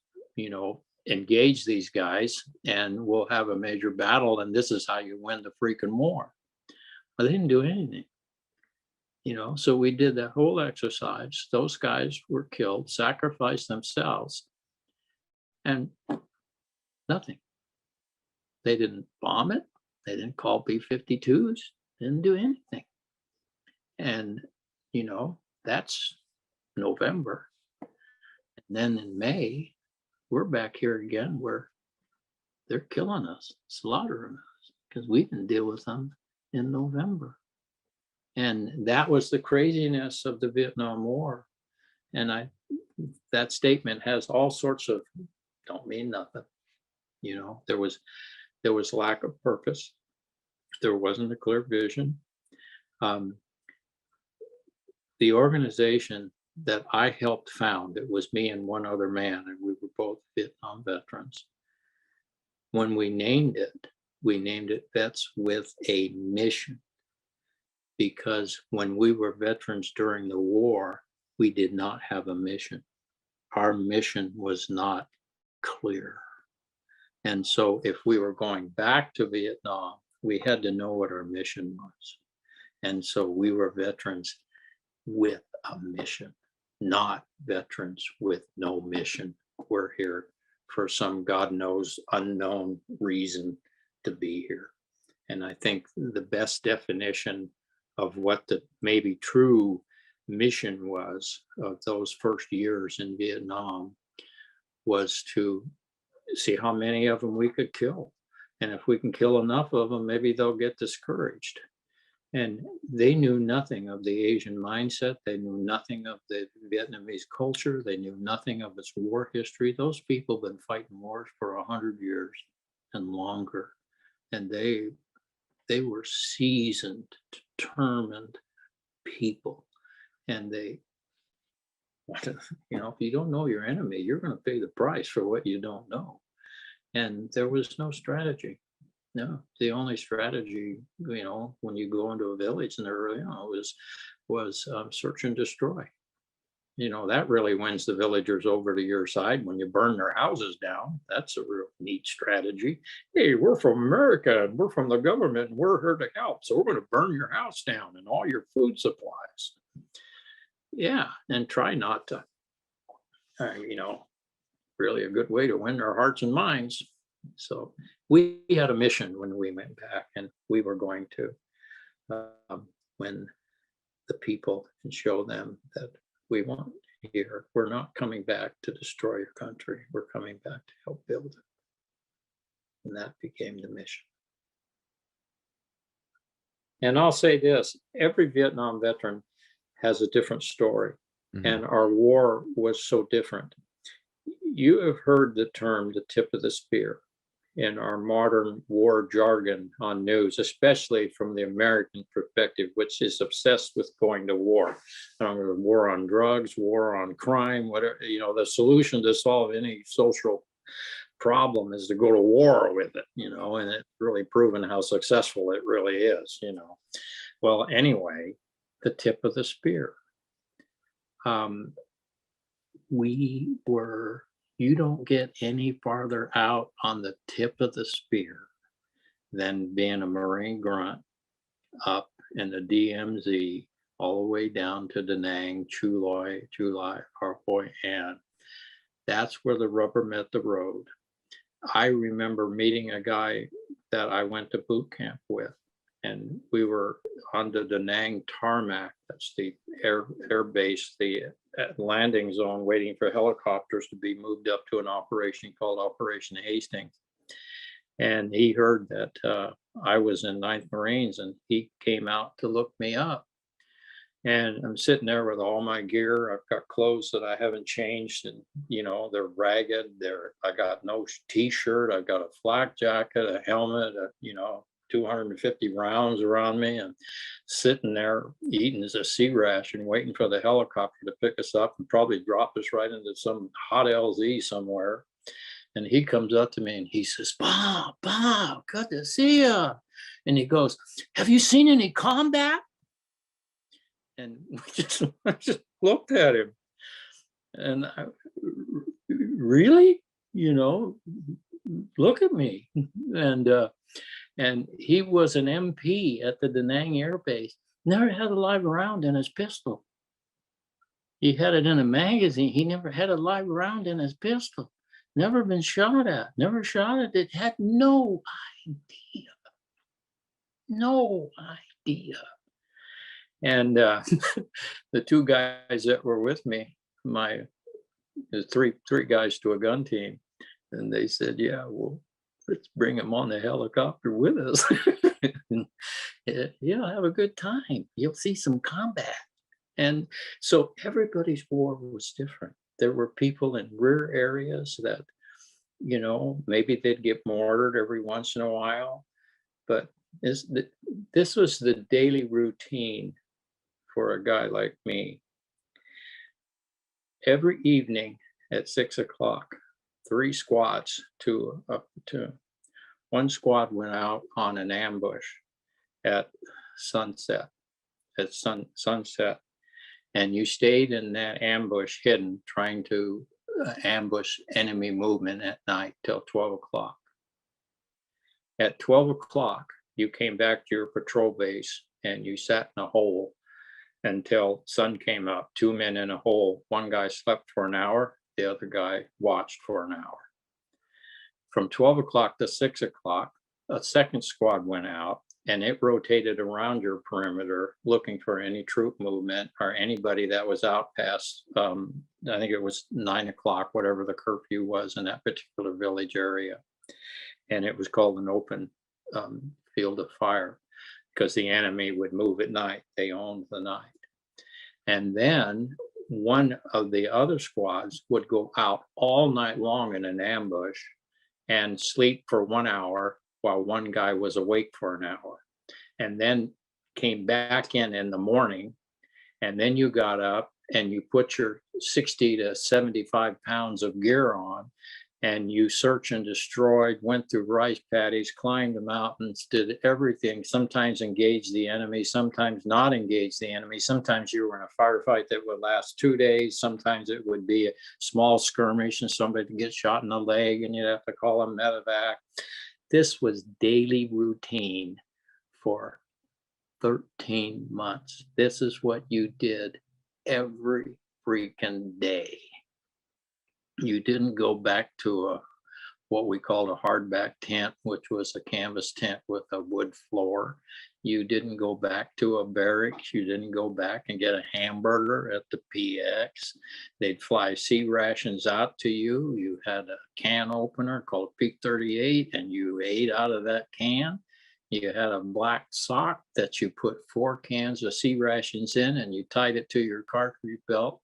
engage these guys, and we'll have a major battle. And this is how you win the freaking war. But they didn't do anything, So we did that whole exercise. Those guys were killed, sacrificed themselves, and nothing. They didn't bomb it. They didn't call B-52s, didn't do anything. And, that's November. And then in May, we're back here again where they're killing us, slaughtering us, because we didn't deal with them in November. And that was the craziness of the Vietnam War. And that statement has all sorts of, don't mean nothing. There was lack of purpose. There wasn't a clear vision. The organization that I helped found, it was me and 1 other man, and we were both Vietnam veterans. When we named it Vets with a Mission, because when we were veterans during the war, we did not have a mission. Our mission was not clear. And so if we were going back to Vietnam, we had to know what our mission was. And so we were veterans with a mission, not veterans with no mission. We're here for some God knows unknown reason to be here. And I think the best definition of what the maybe true mission was of those first years in Vietnam was to see how many of them we could kill. And if we can kill enough of them, maybe they'll get discouraged. And they knew nothing of the Asian mindset. They knew nothing of the Vietnamese culture. They knew nothing of its war history. Those people have been fighting wars for 100 years and longer. And they were seasoned, determined people. And if you don't know your enemy, you're going to pay the price for what you don't know. And there was no strategy. No, the only strategy, when you go into a village in the early on was search and destroy. that really wins the villagers over to your side when you burn their houses down. That's a real neat strategy. Hey, we're from America and we're from the government and we're here to help. So we're going to burn your house down and all your food supplies. Yeah, and try not to, really a good way to win their hearts and minds. So we had a mission when we went back, and we were going to win the people and show them that we want here. We're not coming back to destroy your country. We're coming back to help build it. And that became the mission. And I'll say this, every Vietnam veteran has a different story. Mm-hmm. And our war was so different. You have heard the term the tip of the spear in our modern war jargon on news, especially from the American perspective, which is obsessed with going to war. War on drugs, war on crime, whatever, the solution to solve any social problem is to go to war with it, and it's really proven how successful it really is, Well, anyway, the tip of the spear. You don't get any farther out on the tip of the spear than being a Marine grunt up in the DMZ all the way down to Da Nang, Chu Lai, Hoi An. That's where the rubber met the road. I remember meeting a guy that I went to boot camp with, and we were on the Da Nang tarmac. That's the air base, the landing zone, waiting for helicopters to be moved up to an operation called Operation Hastings. And he heard that I was in 9th Marines, and he came out to look me up. And I'm sitting there with all my gear. I've got clothes that I haven't changed, and they're ragged. I got no t-shirt. I've got a flak jacket, a helmet, 250 rounds around me, and sitting there eating as a sea ration, waiting for the helicopter to pick us up and probably drop us right into some hot LZ somewhere. And he comes up to me and he says, Bob, good to see you. And he goes, have you seen any combat? And I just looked at him, and really, look at me. And he was an MP at the Da Nang Air Base. Never had a live round in his pistol. He had it in a magazine. He never had a live round in his pistol. Never been shot at. Never shot at it. Had no idea. No idea. And the two guys that were with me, there's three guys to a gun team, and they said, yeah, well, let's bring him on the helicopter with us. Yeah, have a good time. You'll see some combat. And so everybody's war was different. There were people in rear areas that, maybe they'd get mortared every once in a while, but this was the daily routine for a guy like me. Every evening at 6 o'clock, 3 squads to one squad went out on an ambush at sunset, and you stayed in that ambush hidden, trying to ambush enemy movement at night till 12 o'clock. At 12 o'clock, you came back to your patrol base and you sat in a hole until sun came up. 2 men in a hole. One guy slept for an hour. The other guy watched for an hour. From 12 o'clock to 6 o'clock, a second squad went out, and it rotated around your perimeter looking for any troop movement or anybody that was out past, I think it was 9 o'clock, whatever the curfew was in that particular village area. And it was called an open field of fire, because the enemy would move at night. They owned the night. And then one of the other squads would go out all night long in an ambush and sleep for 1 hour while one guy was awake for an hour, and then came back in the morning. And then you got up and you put your 60 to 75 pounds of gear on, and you search and destroyed, went through rice paddies, climbed the mountains, did everything, sometimes engaged the enemy, sometimes not engage the enemy. Sometimes you were in a firefight that would last 2 days. Sometimes it would be a small skirmish and somebody would get shot in the leg and you'd have to call a medevac. This was daily routine for 13 months. This is what you did every freaking day. You didn't go back to what we called a hardback tent, which was a canvas tent with a wood floor. You didn't go back to a barracks. You didn't go back and get a hamburger at the PX. They'd fly C rations out to you. You had a can opener called Peak 38, and you ate out of that can. You had a black sock that you put 4 cans of C rations in, and you tied it to your cartridge belt.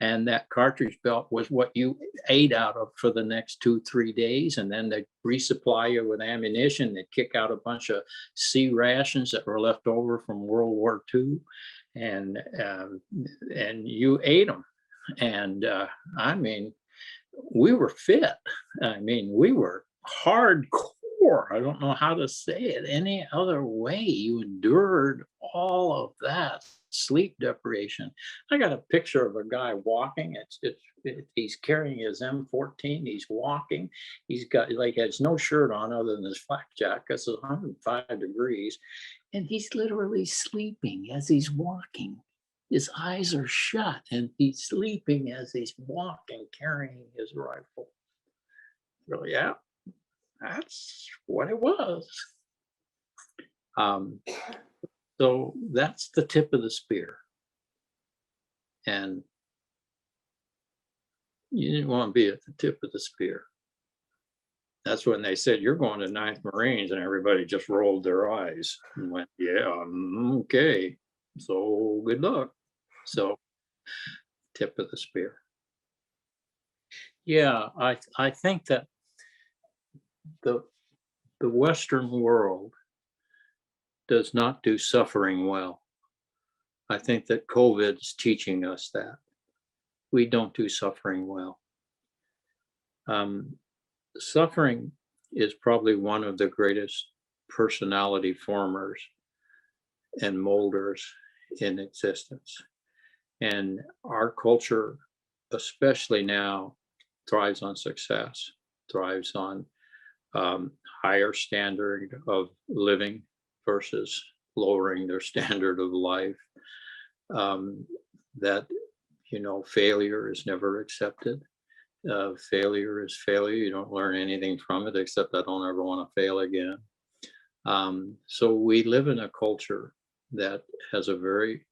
And that cartridge belt was what you ate out of for the next 2-3 days. And then they'd resupply you with ammunition. They'd kick out a bunch of C rations that were left over from World War II. And you ate them. And I mean, we were fit. I mean, we were hardcore. I don't know how to say it any other way. You endured all of that sleep deprivation. I got a picture of a guy walking. He's carrying his M14. He's walking. He's got has no shirt on other than his flak jacket. It's 105 degrees, and he's literally sleeping as he's walking. His eyes are shut, and he's sleeping as he's walking, carrying his rifle. Really, yeah. That's what it was. So that's the tip of the spear. And you didn't want to be at the tip of the spear. That's when they said, you're going to 9th Marines, and everybody just rolled their eyes and went, yeah, okay. So good luck. So tip of the spear. Yeah, I think that the Western world does not do suffering well. I think that COVID is teaching us that. We don't do suffering well. Suffering is probably one of the greatest personality formers and molders in existence. And our culture, especially now, thrives on success, thrives on higher standard of living versus lowering their standard of life. That, failure is never accepted. Failure is failure. You don't learn anything from it except I don't ever want to fail again. So we live in a culture that has a very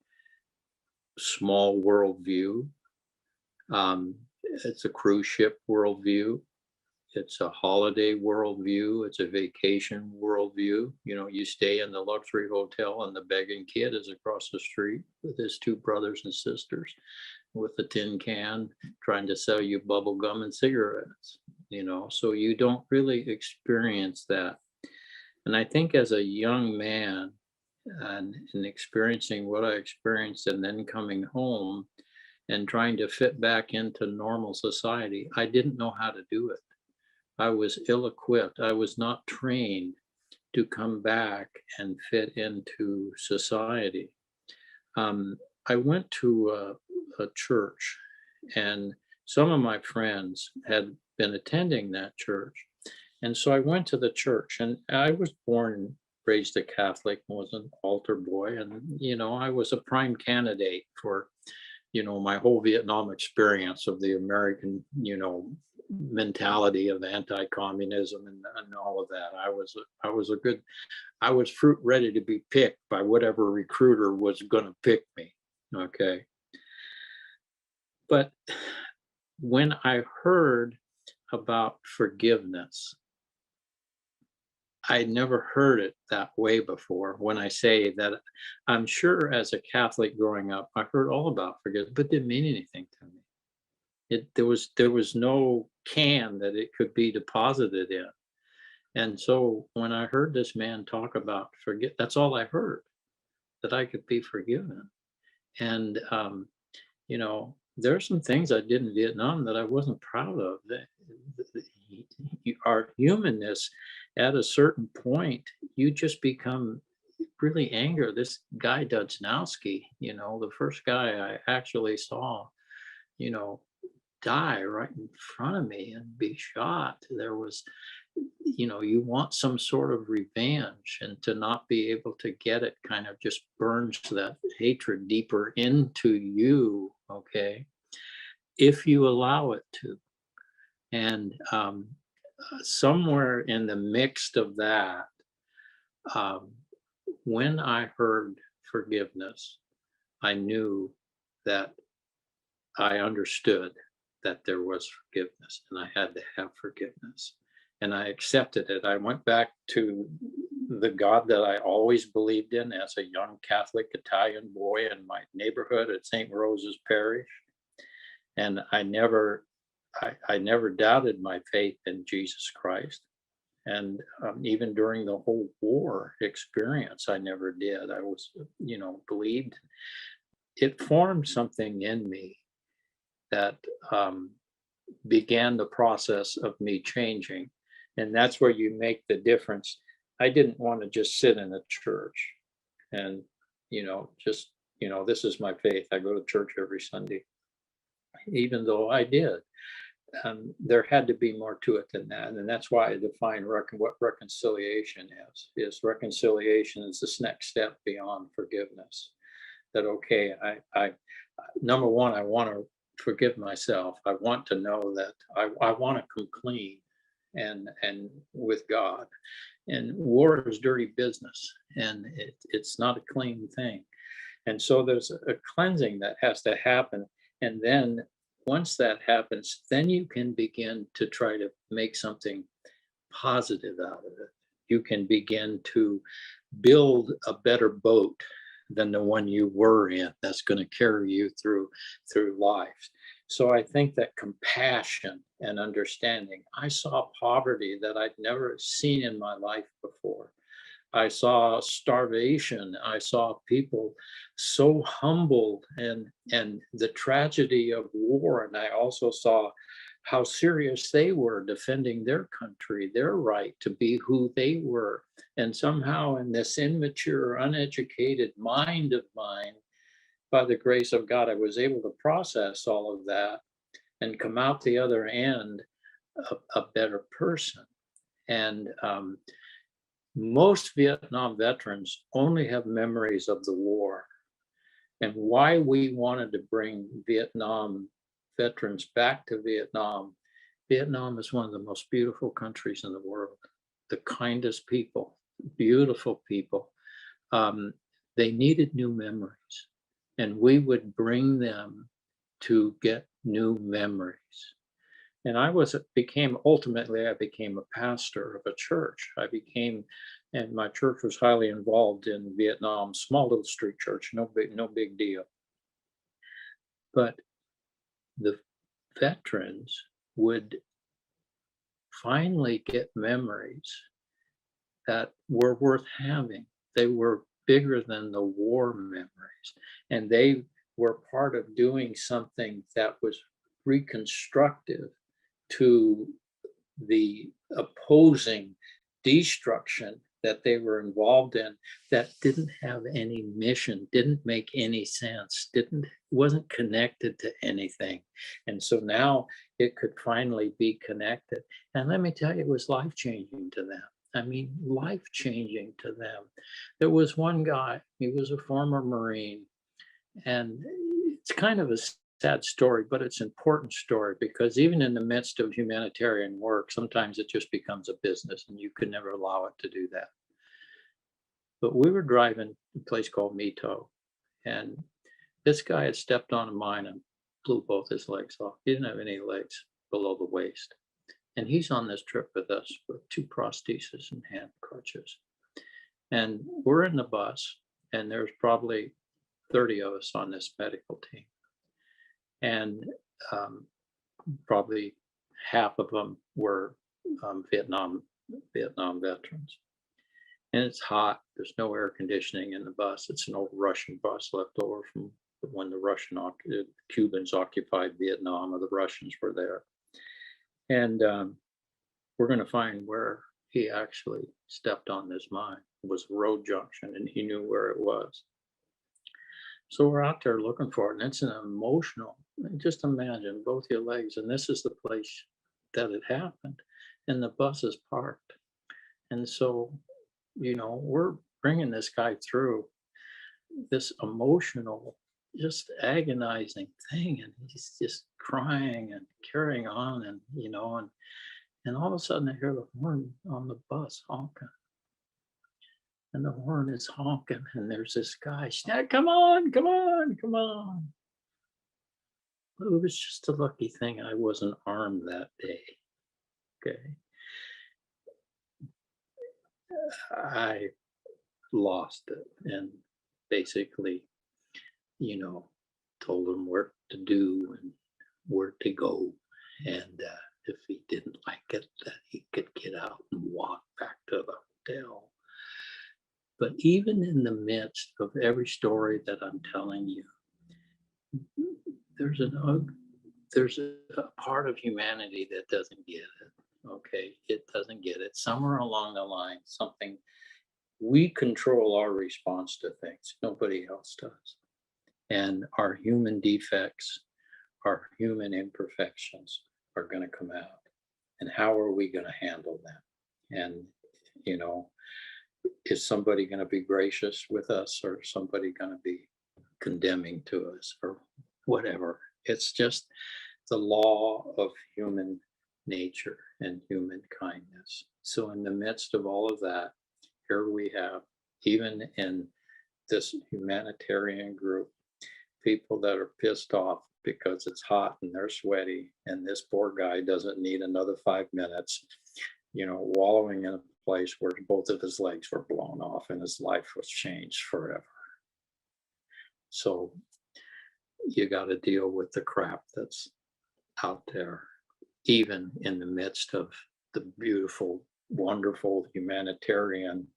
small worldview. It's a cruise ship worldview. It's a holiday worldview. It's a vacation worldview. You stay in the luxury hotel and the begging kid is across the street with his 2 brothers and sisters with a tin can trying to sell you bubble gum and cigarettes, so you don't really experience that. And I think as a young man and experiencing what I experienced and then coming home and trying to fit back into normal society, I didn't know how to do it. I was ill-equipped. I was not trained to come back and fit into society. I went to a church, and some of my friends had been attending that church. And so I went to the church, and I was born and raised a Catholic, was an altar boy. And, I was a prime candidate for, my whole Vietnam experience of the American, mentality of anti-communism and all of that. I was fruit ready to be picked by whatever recruiter was going to pick me. Okay. But when I heard about forgiveness, I never heard it that way before. When I say that, I'm sure as a Catholic growing up, I heard all about forgiveness, but it didn't mean anything to me. There was no can that it could be deposited in. And so when I heard this man talk about that's all I heard, that I could be forgiven. And, there's some things I did in Vietnam that I wasn't proud of. Our humanness, at a certain point, you just become really angry. This guy Dudznowski, the first guy I actually saw, you know, die right in front of me and be shot. There was, you want some sort of revenge, and to not be able to get it kind of just burns that hatred deeper into you, okay, if you allow it to. And somewhere in the mix of that, um, when I heard forgiveness, I knew that I understood that there was forgiveness and I had to have forgiveness. And I accepted it. I went back to the God that I always believed in as a young Catholic Italian boy in my neighborhood at St. Rose's Parish. And I never doubted my faith in Jesus Christ. And even during the whole war experience, I never did. I was, believed. It formed something in me that began the process of me changing. And that's where you make the difference. I didn't want to just sit in a church and, this is my faith. I go to church every Sunday, even though I did. There had to be more to it than that. And that's why I define what reconciliation is reconciliation is this next step beyond forgiveness. That, okay, I number one, I want to forgive myself. I want to know that I want to come clean and with God. And war is dirty business, and it's not a clean thing. And so there's a cleansing that has to happen. And then once that happens, then you can begin to try to make something positive out of it. You can begin to build a better boat than the one you were in that's going to carry you through life. So I think that compassion and understanding. I saw poverty that I'd never seen in my life before. I saw starvation. I saw people so humbled and the tragedy of war. And I also saw how serious they were defending their country, their right to be who they were. And somehow in this immature, uneducated mind of mine, by the grace of God, I was able to process all of that and come out the other end a better person. And most Vietnam veterans only have memories of the war. And why we wanted to bring Vietnam veterans back to Vietnam. Vietnam is one of the most beautiful countries in the world. The kindest people, beautiful people. They needed new memories, and we would bring them to get new memories. And I became a pastor of a church. And my church was highly involved in Vietnam, small little street church, no big deal. But the veterans would finally get memories that were worth having. They were bigger than the war memories. And they were part of doing something that was reconstructive to the opposing destruction that they were involved in, that didn't have any mission, didn't make any sense, wasn't connected to anything. And so now it could finally be connected. And let me tell you, it was life-changing to them. I mean, life-changing to them. There was one guy, he was a former Marine, and it's kind of a sad story, but it's an important story, because even in the midst of humanitarian work, sometimes it just becomes a business, and you could never allow it to do that. But we were driving a place called Mito, and this guy had stepped on a mine and blew both his legs off. He didn't have any legs below the waist. And he's on this trip with us with 2 prostheses and hand crutches. And we're in the bus, and there's probably 30 of us on this medical team. And probably half of them were Vietnam veterans. And it's hot. There's no air conditioning in the bus. It's an old Russian bus left over from when the Cubans occupied Vietnam, or the Russians were there. And we're going to find where he actually stepped on this mine. It was a road junction, and he knew where it was. So we're out there looking for it, and it's an emotional, just imagine both your legs, and this is the place that it happened, and the bus is parked. And so, we're bringing this guy through this emotional, just agonizing thing, and he's just crying and carrying on, and and all of a sudden I hear the horn on the bus honking, and the horn is honking, and there's this guy, come on, come on, come on. It was just a lucky thing I wasn't armed that day. Okay. I lost it, and basically, told him where to do and where to go. And if he didn't like it, that he could get out and walk back to the hotel. But even in the midst of every story that I'm telling you, there's a part of humanity that doesn't get it. Okay, it doesn't get it. Somewhere along the line, we control our response to things. Nobody else does. And our human defects, our human imperfections are going to come out. And how are we going to handle them? And, is somebody going to be gracious with us, or somebody going to be condemning to us, or whatever? It's just the law of human nature and human kindness. So in the midst of all of that, here we have, even in this humanitarian group, people that are pissed off because it's hot and they're sweaty, and this poor guy doesn't need another 5 minutes, wallowing in a place where both of his legs were blown off and his life was changed forever. So you got to deal with the crap that's out there, even in the midst of the beautiful, wonderful humanitarian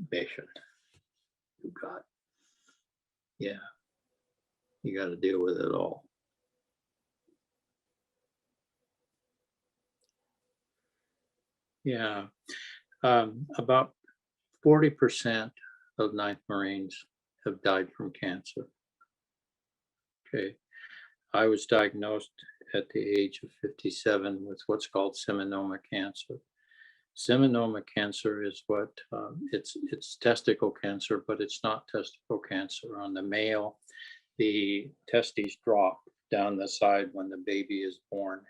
mission you got. Yeah, you got to deal with it all. Yeah, about 40% of 9th Marines have died from cancer. Okay, I was diagnosed at the age of 57 with what's called seminoma cancer. Seminoma cancer is it's testicle cancer, but it's not testicle cancer. On the male, the testes drop down the side when the baby is born.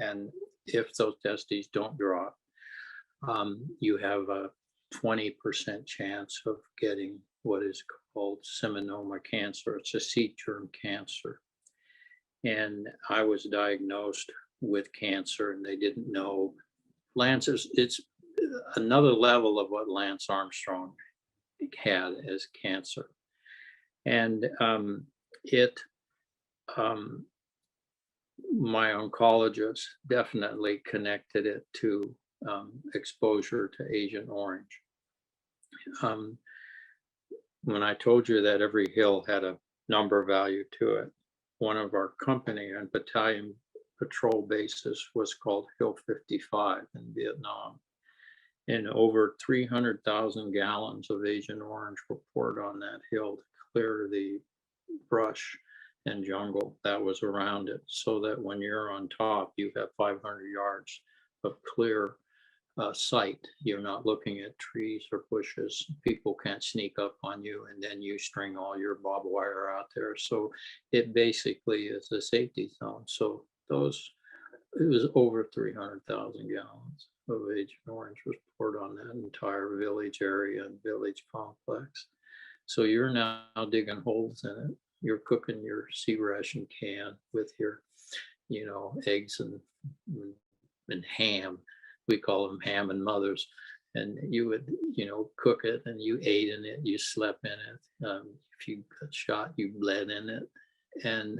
And if those testes don't drop, you have a 20% chance of getting what is called seminoma cancer. It's a seed germ cancer. And I was diagnosed with cancer, and they didn't know. It's another level of what Lance Armstrong had as cancer. And my oncologist definitely connected it to exposure to Agent Orange. When I told you that every hill had a number value to it, one of our company and battalion patrol bases was called Hill 55 in Vietnam. And over 300,000 gallons of Agent Orange were poured on that hill to clear the brush and jungle that was around it, so that when you're on top, you have 500 yards of clear sight. You're not looking at trees or bushes. People can't sneak up on you, and then you string all your barbed wire out there. So it basically is a safety zone. So it was over 300,000 gallons of Agent Orange was poured on that entire village area and village complex. So you're now digging holes in it. You're cooking your sea ration can with your, eggs and ham. We call them ham and mothers. And you would, cook it, and you ate in it, you slept in it. If you got shot, you bled in it. And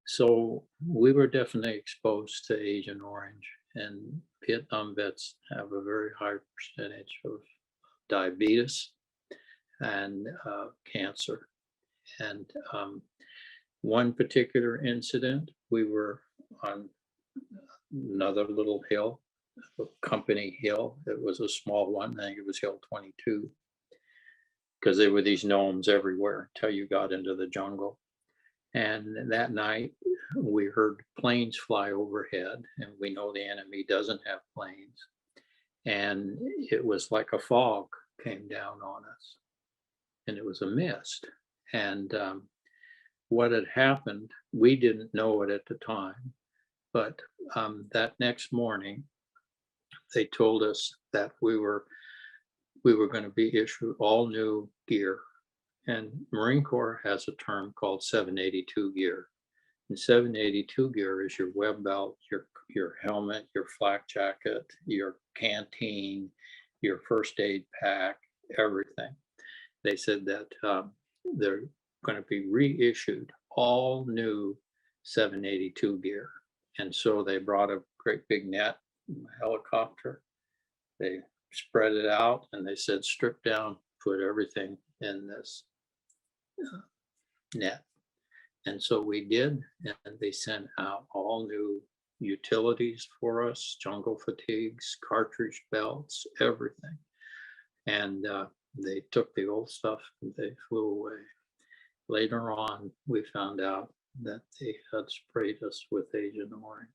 so we were definitely exposed to Agent Orange. And Vietnam vets have a very high percentage of diabetes and cancer. And one particular incident, we were on another little hill, a company hill. It was a small one. I think it was Hill 22, because there were these gnomes everywhere until you got into the jungle. And that night, we heard planes fly overhead, and we know the enemy doesn't have planes. And it was like a fog came down on us, and it was a mist. And what had happened, we didn't know it at the time, but that next morning, they told us that we were going to be issued all new gear. And Marine Corps has a term called 782 gear. And 782 gear is your web belt, your helmet, your flak jacket, your canteen, your first aid pack, everything. They said that they're going to be reissued all new 782 gear. And so they brought a great big net, helicopter. They spread it out and they said, strip down, put everything in this net. And so we did, and they sent out all new utilities for us, jungle fatigues, cartridge belts, everything. And they took the old stuff and they flew away. Later on, we found out that they had sprayed us with Agent Orange,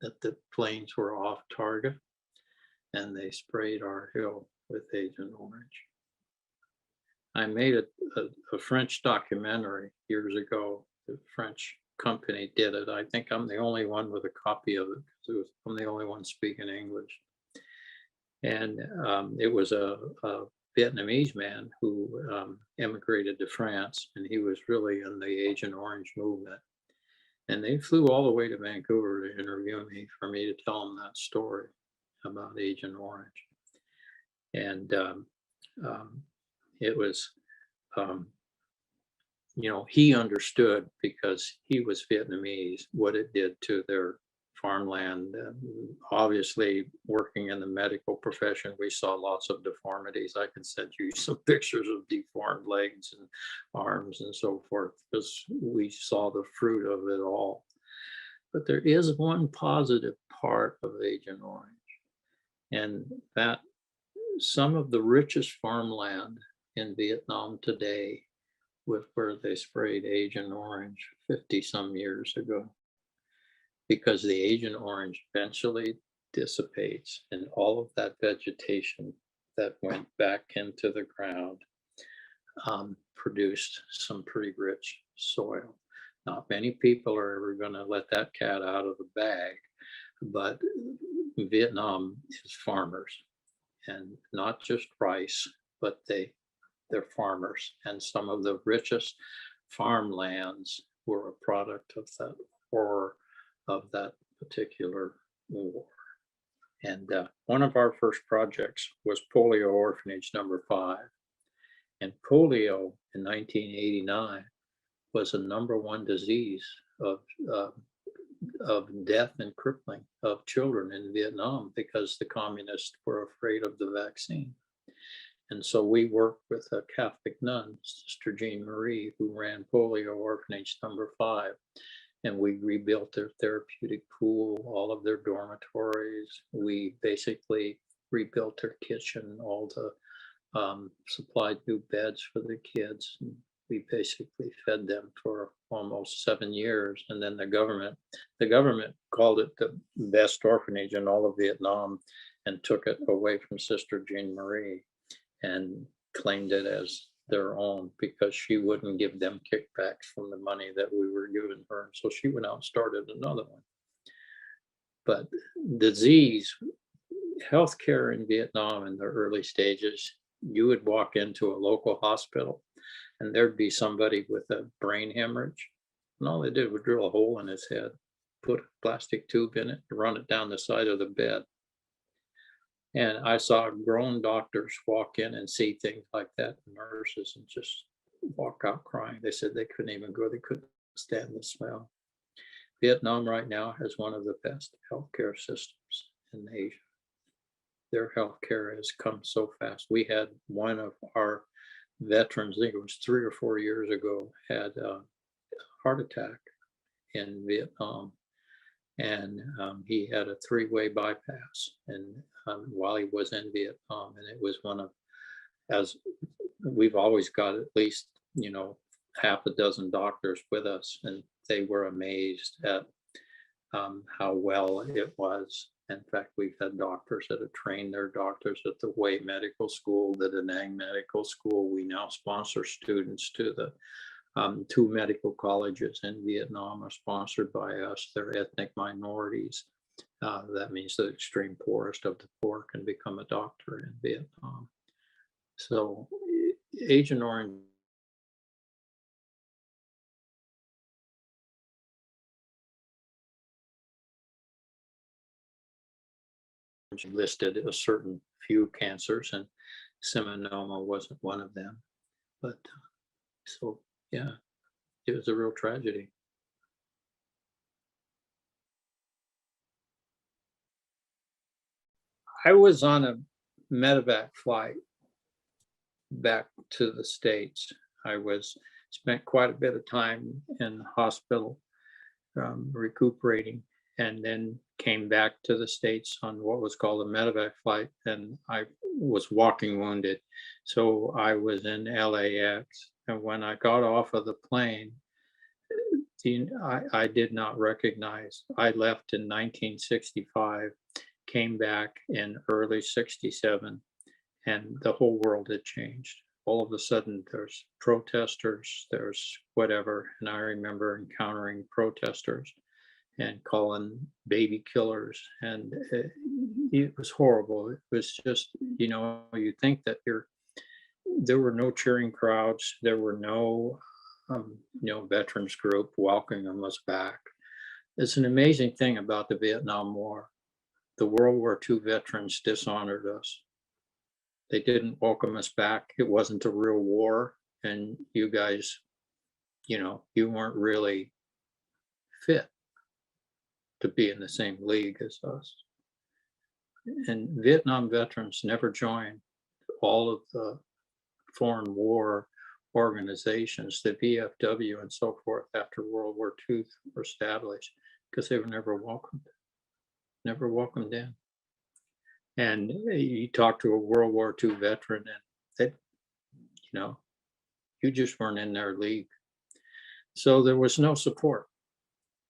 that the planes were off target, and they sprayed our hill with Agent Orange. I made a French documentary years ago. The French company did it. I think I'm the only one with a copy of it because I'm the only one speaking English. And it was a Vietnamese man who immigrated to France, and he was really in the Agent Orange movement. And they flew all the way to Vancouver to interview me for me to tell them that story about Agent Orange. And it was, he understood because he was Vietnamese what it did to their farmland. Obviously, working in the medical profession, we saw lots of deformities. I can send you some pictures of deformed legs and arms and so forth, because we saw the fruit of it all. But there is one positive part of Agent Orange, and that some of the richest farmland in Vietnam today was where they sprayed Agent Orange 50 some years ago, because the Agent Orange eventually dissipates, and all of that vegetation that went back into the ground produced some pretty rich soil. Not many people are ever going to let that cat out of the bag, but Vietnam is farmers, and not just rice, but they're farmers, and some of the richest farmlands were a product of that horror of that particular war. And one of our first projects was polio orphanage number 5. And polio in 1989 was a #1 disease of death and crippling of children in Vietnam, because the communists were afraid of the vaccine. And so we worked with a Catholic nun, Sister Jean Marie, who ran polio orphanage number 5. And we rebuilt their therapeutic pool, all of their dormitories. We basically rebuilt their kitchen, all the supplied new beds for the kids. And we basically fed them for almost 7 years. And then the government called it the best orphanage in all of Vietnam and took it away from Sister Jean Marie and claimed it as their own, because she wouldn't give them kickbacks from the money that we were giving her. So she went out and started another one. But disease, healthcare in Vietnam in the early stages, you would walk into a local hospital and there'd be somebody with a brain hemorrhage. And all they did was drill a hole in his head, put a plastic tube in it, and run it down the side of the bed. And I saw grown doctors walk in and see things like that, nurses, and just walk out crying. They said they couldn't even go, they couldn't stand the smell. Vietnam right now has one of the best healthcare systems in Asia. Their healthcare has come so fast. We had one of our veterans, I think it was 3 or 4 years ago, had a heart attack in Vietnam, and he had a three-way bypass, and while he was in Vietnam, and it was one of, as we've always got at least, half a dozen doctors with us, and they were amazed at how well it was. In fact, we've had doctors that have trained their doctors at the Hue Medical School, the Da Nang Medical School. We now sponsor students to the two medical colleges in Vietnam are sponsored by us. They're ethnic minorities. That means the extreme poorest of the poor can become a doctor in Vietnam. So Agent Orange listed a certain few cancers, and seminoma wasn't one of them. But so, yeah, it was a real tragedy. I was on a medevac flight back to the States. I spent quite a bit of time in the hospital recuperating, and then came back to the States on what was called a medevac flight, and I was walking wounded. So I was in LAX, and when I got off of the plane, I did not recognize. I left in 1965, came back in early 67, and the whole world had changed. All of a sudden, there's protesters, there's whatever, and I remember encountering protesters and calling baby killers, and it was horrible. It was just, you think that there were no cheering crowds, there were no, veterans group welcoming us back. It's an amazing thing about the Vietnam War. The World War II veterans dishonored us. They didn't welcome us back. It wasn't a real war, and you guys, you weren't really fit to be in the same league as us. And Vietnam veterans never joined all of the foreign war organizations, the VFW and so forth, after World War II were established, because they were never welcomed in. And you talk to a World War II veteran, and they, you just weren't in their league. So there was no support.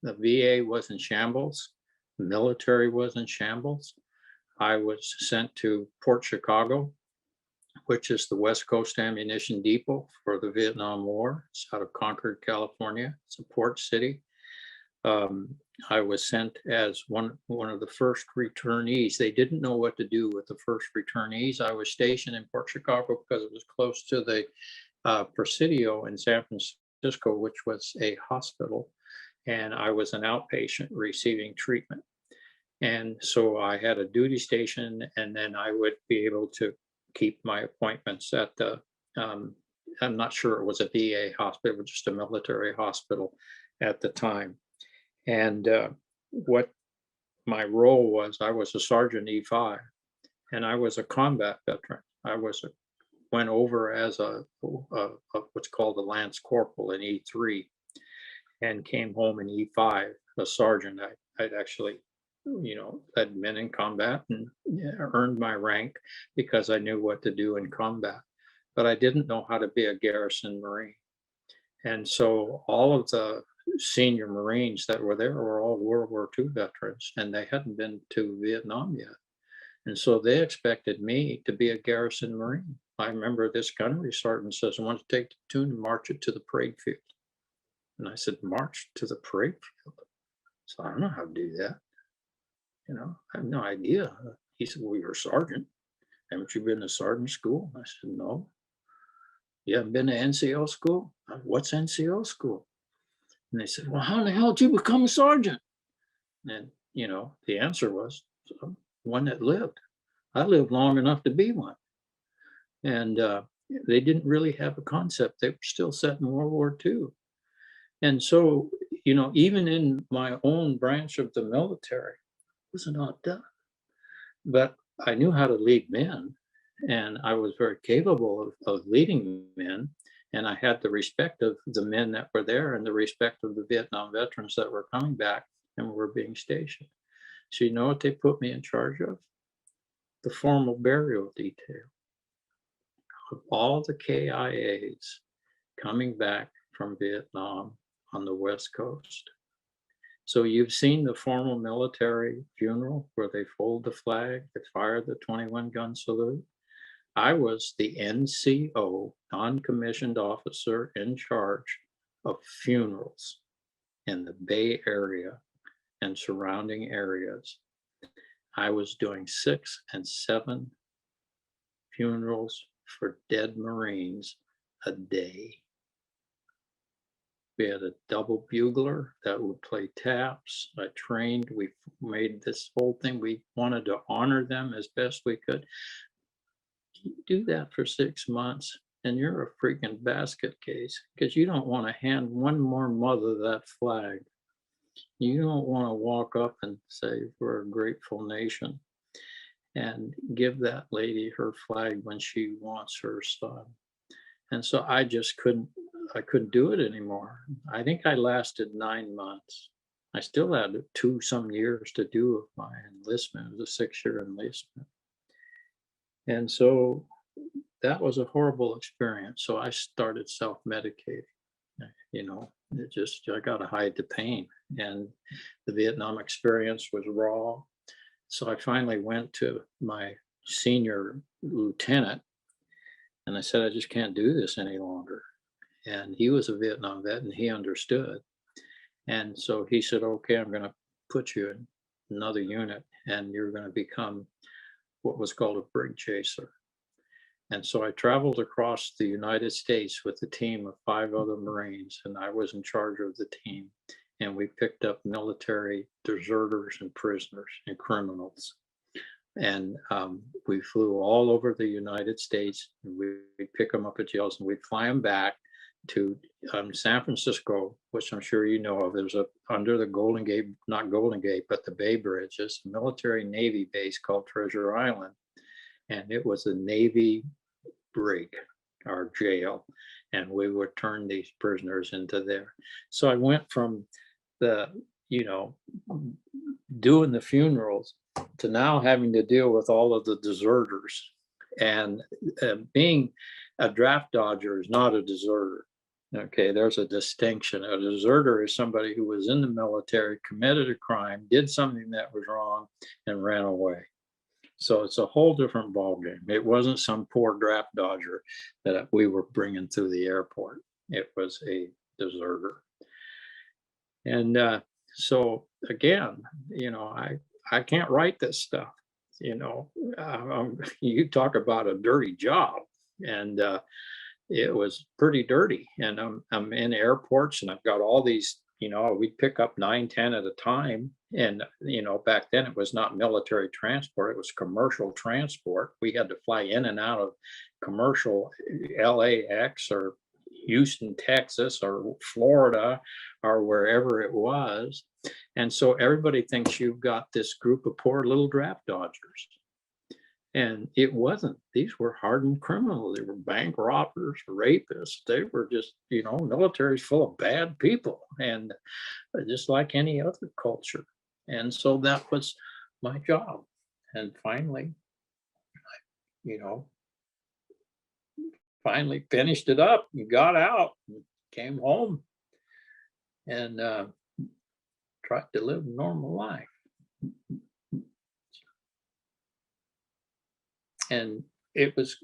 The VA was in shambles. The military was in shambles. I was sent to Port Chicago, which is the West Coast ammunition depot for the Vietnam War. It's out of Concord, California. It's a port city. I was sent as one of the first returnees. They didn't know what to do with the first returnees. I was stationed in Port Chicago because it was close to the Presidio in San Francisco, which was a hospital, and I was an outpatient receiving treatment. And so I had a duty station, and then I would be able to keep my appointments at the, I'm not sure it was a VA hospital, but just a military hospital at the time. And what my role was, I was a Sergeant E5, and I was a combat veteran. I went over as a what's called a Lance Corporal in E3, and came home in E5, a sergeant. I'd actually, had been in combat and earned my rank because I knew what to do in combat, but I didn't know how to be a garrison Marine. And so all of the senior Marines that were there were all World War II veterans, and they hadn't been to Vietnam yet. And so they expected me to be a garrison Marine. I remember this gunnery sergeant says, I want to take the platoon and march it to the parade field. And I said, march to the parade field? So I don't know how to do that. I have no idea. He said, well, you're a sergeant. Haven't you been to sergeant school? I said, no. You haven't been to NCO school? What's NCO school? And they said, well, how in the hell did you become a sergeant? And, the answer was, one that lived. I lived long enough to be one. And they didn't really have a concept. They were still set in World War II. And so, even in my own branch of the military, it was not done. But I knew how to lead men, and I was very capable of leading men. And I had the respect of the men that were there and the respect of the Vietnam veterans that were coming back and were being stationed. So you know what they put me in charge of? The formal burial detail of all the KIAs coming back from Vietnam on the West Coast. So you've seen the formal military funeral where they fold the flag, they fire the 21 gun salute. I was the NCO, non-commissioned officer in charge of funerals in the Bay Area and surrounding areas. I was doing 6 and 7 funerals for dead Marines a day. We had a double bugler that would play taps. I trained, we made this whole thing. We wanted to honor them as best we could. You do that for 6 months and you're a freaking basket case because you don't want to hand one more mother that flag. You don't want to walk up and say, we're a grateful nation, and give that lady her flag when she wants her son. And so I just couldn't do it anymore. I think I lasted 9 months. I still had 2 some years to do of my enlistment. It was a 6-year enlistment. And so that was a horrible experience. So I started self-medicating. You know, I got to hide the pain. And the Vietnam experience was raw. So I finally went to my senior lieutenant and I said, I just can't do this any longer. And he was a Vietnam vet and he understood. And so he said, okay, I'm going to put you in another unit and you're going to become what was called a brig chaser. And so I traveled across the United States with a team of 5 other Marines, and I was in charge of the team. And we picked up military deserters and prisoners and criminals. And we flew all over the United States. We'd pick them up at jails and we'd fly them back to San Francisco, which I'm sure you know of. There's under the Golden Gate, not Golden Gate, but the Bay Bridge, is a military Navy base called Treasure Island. And it was a Navy brig, our jail, and we would turn these prisoners into there. So I went from the, doing the funerals to now having to deal with all of the deserters. And being a draft dodger is not a deserter. Okay, there's a distinction. A deserter is somebody who was in the military, committed a crime, did something that was wrong, and ran away. So it's a whole different ballgame. It wasn't some poor draft dodger that we were bringing through the airport. It was a deserter. And so again, I can't write this stuff. You talk about a dirty job, and it was pretty dirty. And I'm in airports, and I've got all these. We'd pick up 9, 10 at a time. And, back then it was not military transport, it was commercial transport. We had to fly in and out of commercial LAX or Houston, Texas, or Florida, or wherever it was. And so everybody thinks you've got this group of poor little draft dodgers. And it wasn't. These were hardened criminals. They were bank robbers, rapists. They were just, military's full of bad people, and just like any other culture. And so that was my job. And finally, finally finished it up and got out and came home and tried to live a normal life. And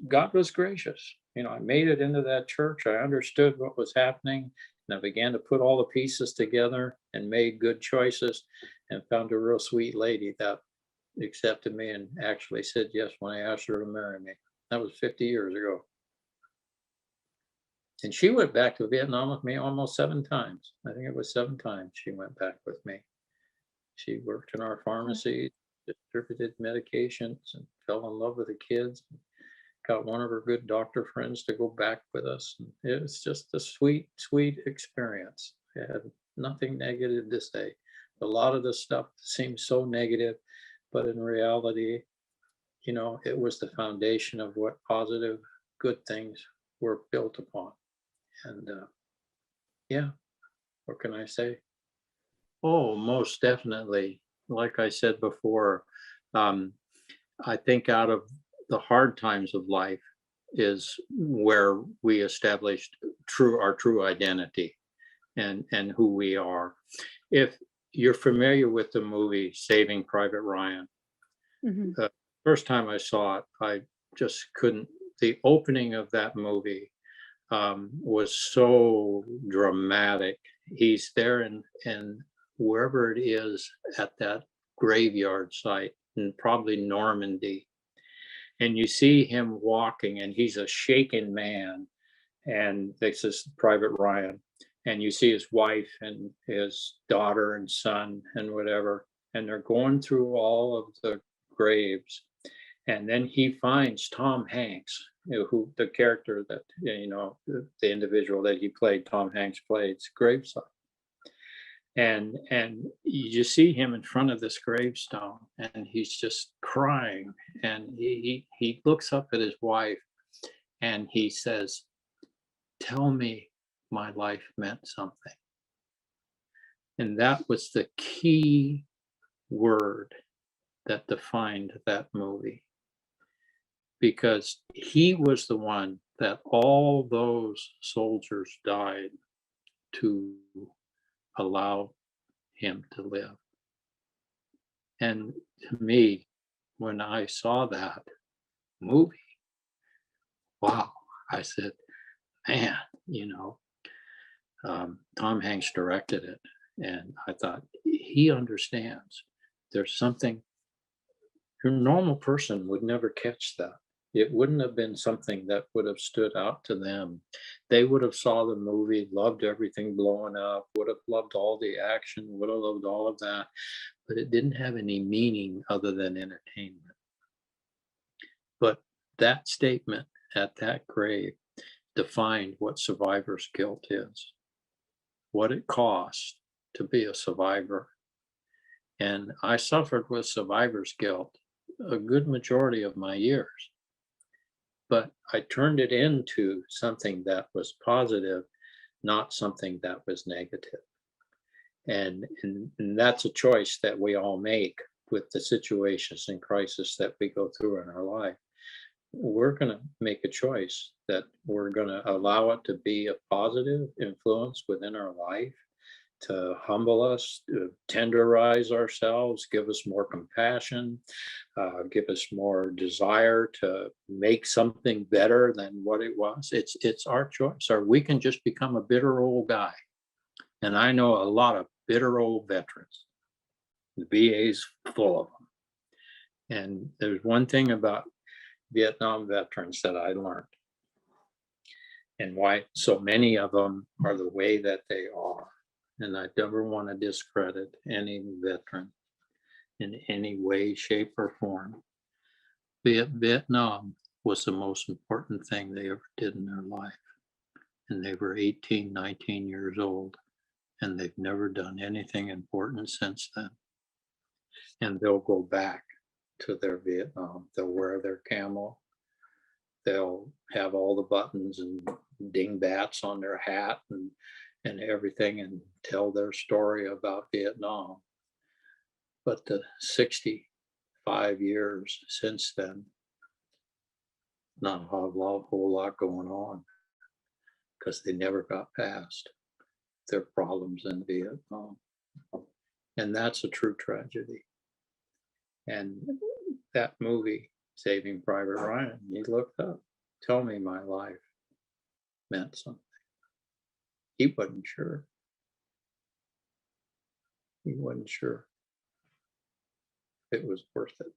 God was gracious. I made it into that church. I understood what was happening, and I began to put all the pieces together and made good choices and found a real sweet lady that accepted me and actually said yes when I asked her to marry me. That was 50 years ago. And she went back to Vietnam with me almost 7 times. I think it was 7 times she went back with me. She worked in our pharmacy, distributed medications, and fell in love with the kids. Got one of her good doctor friends to go back with us. It was just a sweet, sweet experience. I had nothing negative to say. A lot of the stuff seems so negative, but in reality, you know, it was the foundation of what positive, good things were built upon. And yeah, what can I say? Oh, most definitely. Like I said before, um, I think out of the hard times of life is where we established our true identity and who we are. If you're familiar with the movie Saving Private Ryan, Mhm. first time I saw it, I just couldn't. The opening of that movie was so dramatic. He's there and wherever it is at that graveyard site, and probably Normandy, and you see him walking, and he's a shaken man, and this is Private Ryan, and you see his wife and his daughter and son and whatever, and they're going through all of the graves, and then he finds Tom Hanks, you know, who the character that you know the individual that he played, Tom Hanks played graveside, and you just see him in front of this gravestone, and he's just crying, and he looks up at his wife, and he says, "Tell me my life meant something." And that was the key word that defined that movie, because he was the one that all those soldiers died to allow him to live. And to me, when I saw that movie, wow, I said, man, you know, Tom Hanks directed it. And I thought, he understands. There's something your normal person would never catch that. It wouldn't have been something that would have stood out to them. They would have saw the movie, loved everything blowing up, would have loved all the action, would have loved all of that, but it didn't have any meaning other than entertainment. But that statement at that grave defined what survivor's guilt is, what it costs to be a survivor. And I suffered with survivor's guilt a good majority of my years, but I turned it into something that was positive, not something that was negative. And that's a choice that we all make with the situations and crisis that we go through in our life. We're going to make a choice that we're going to allow it to be a positive influence within our life, to humble us, to tenderize ourselves, give us more compassion, give us more desire to make something better than what it was. It's our choice, or we can just become a bitter old guy. And I know a lot of bitter old veterans. The VA's full of them. And there's one thing about Vietnam veterans that I learned, and why so many of them are the way that they are. And I never want to discredit any veteran in any way, shape, or form. Vietnam was the most important thing they ever did in their life. And they were 18, 19 years old, and they've never done anything important since then. And they'll go back to their Vietnam. They'll wear their camo. They'll have all the buttons and dingbats on their hat and everything, and tell their story about Vietnam. But the 65 years since then, not a whole lot going on, because they never got past their problems in Vietnam. And that's a true tragedy. And that movie, Saving Private Ryan, he looked up, tell me my life meant something. He wasn't sure. He wasn't sure it was worth it.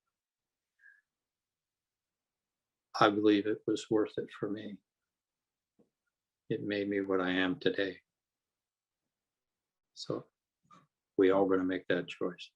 I believe it was worth it for me. It made me what I am today. So we all going to make that choice.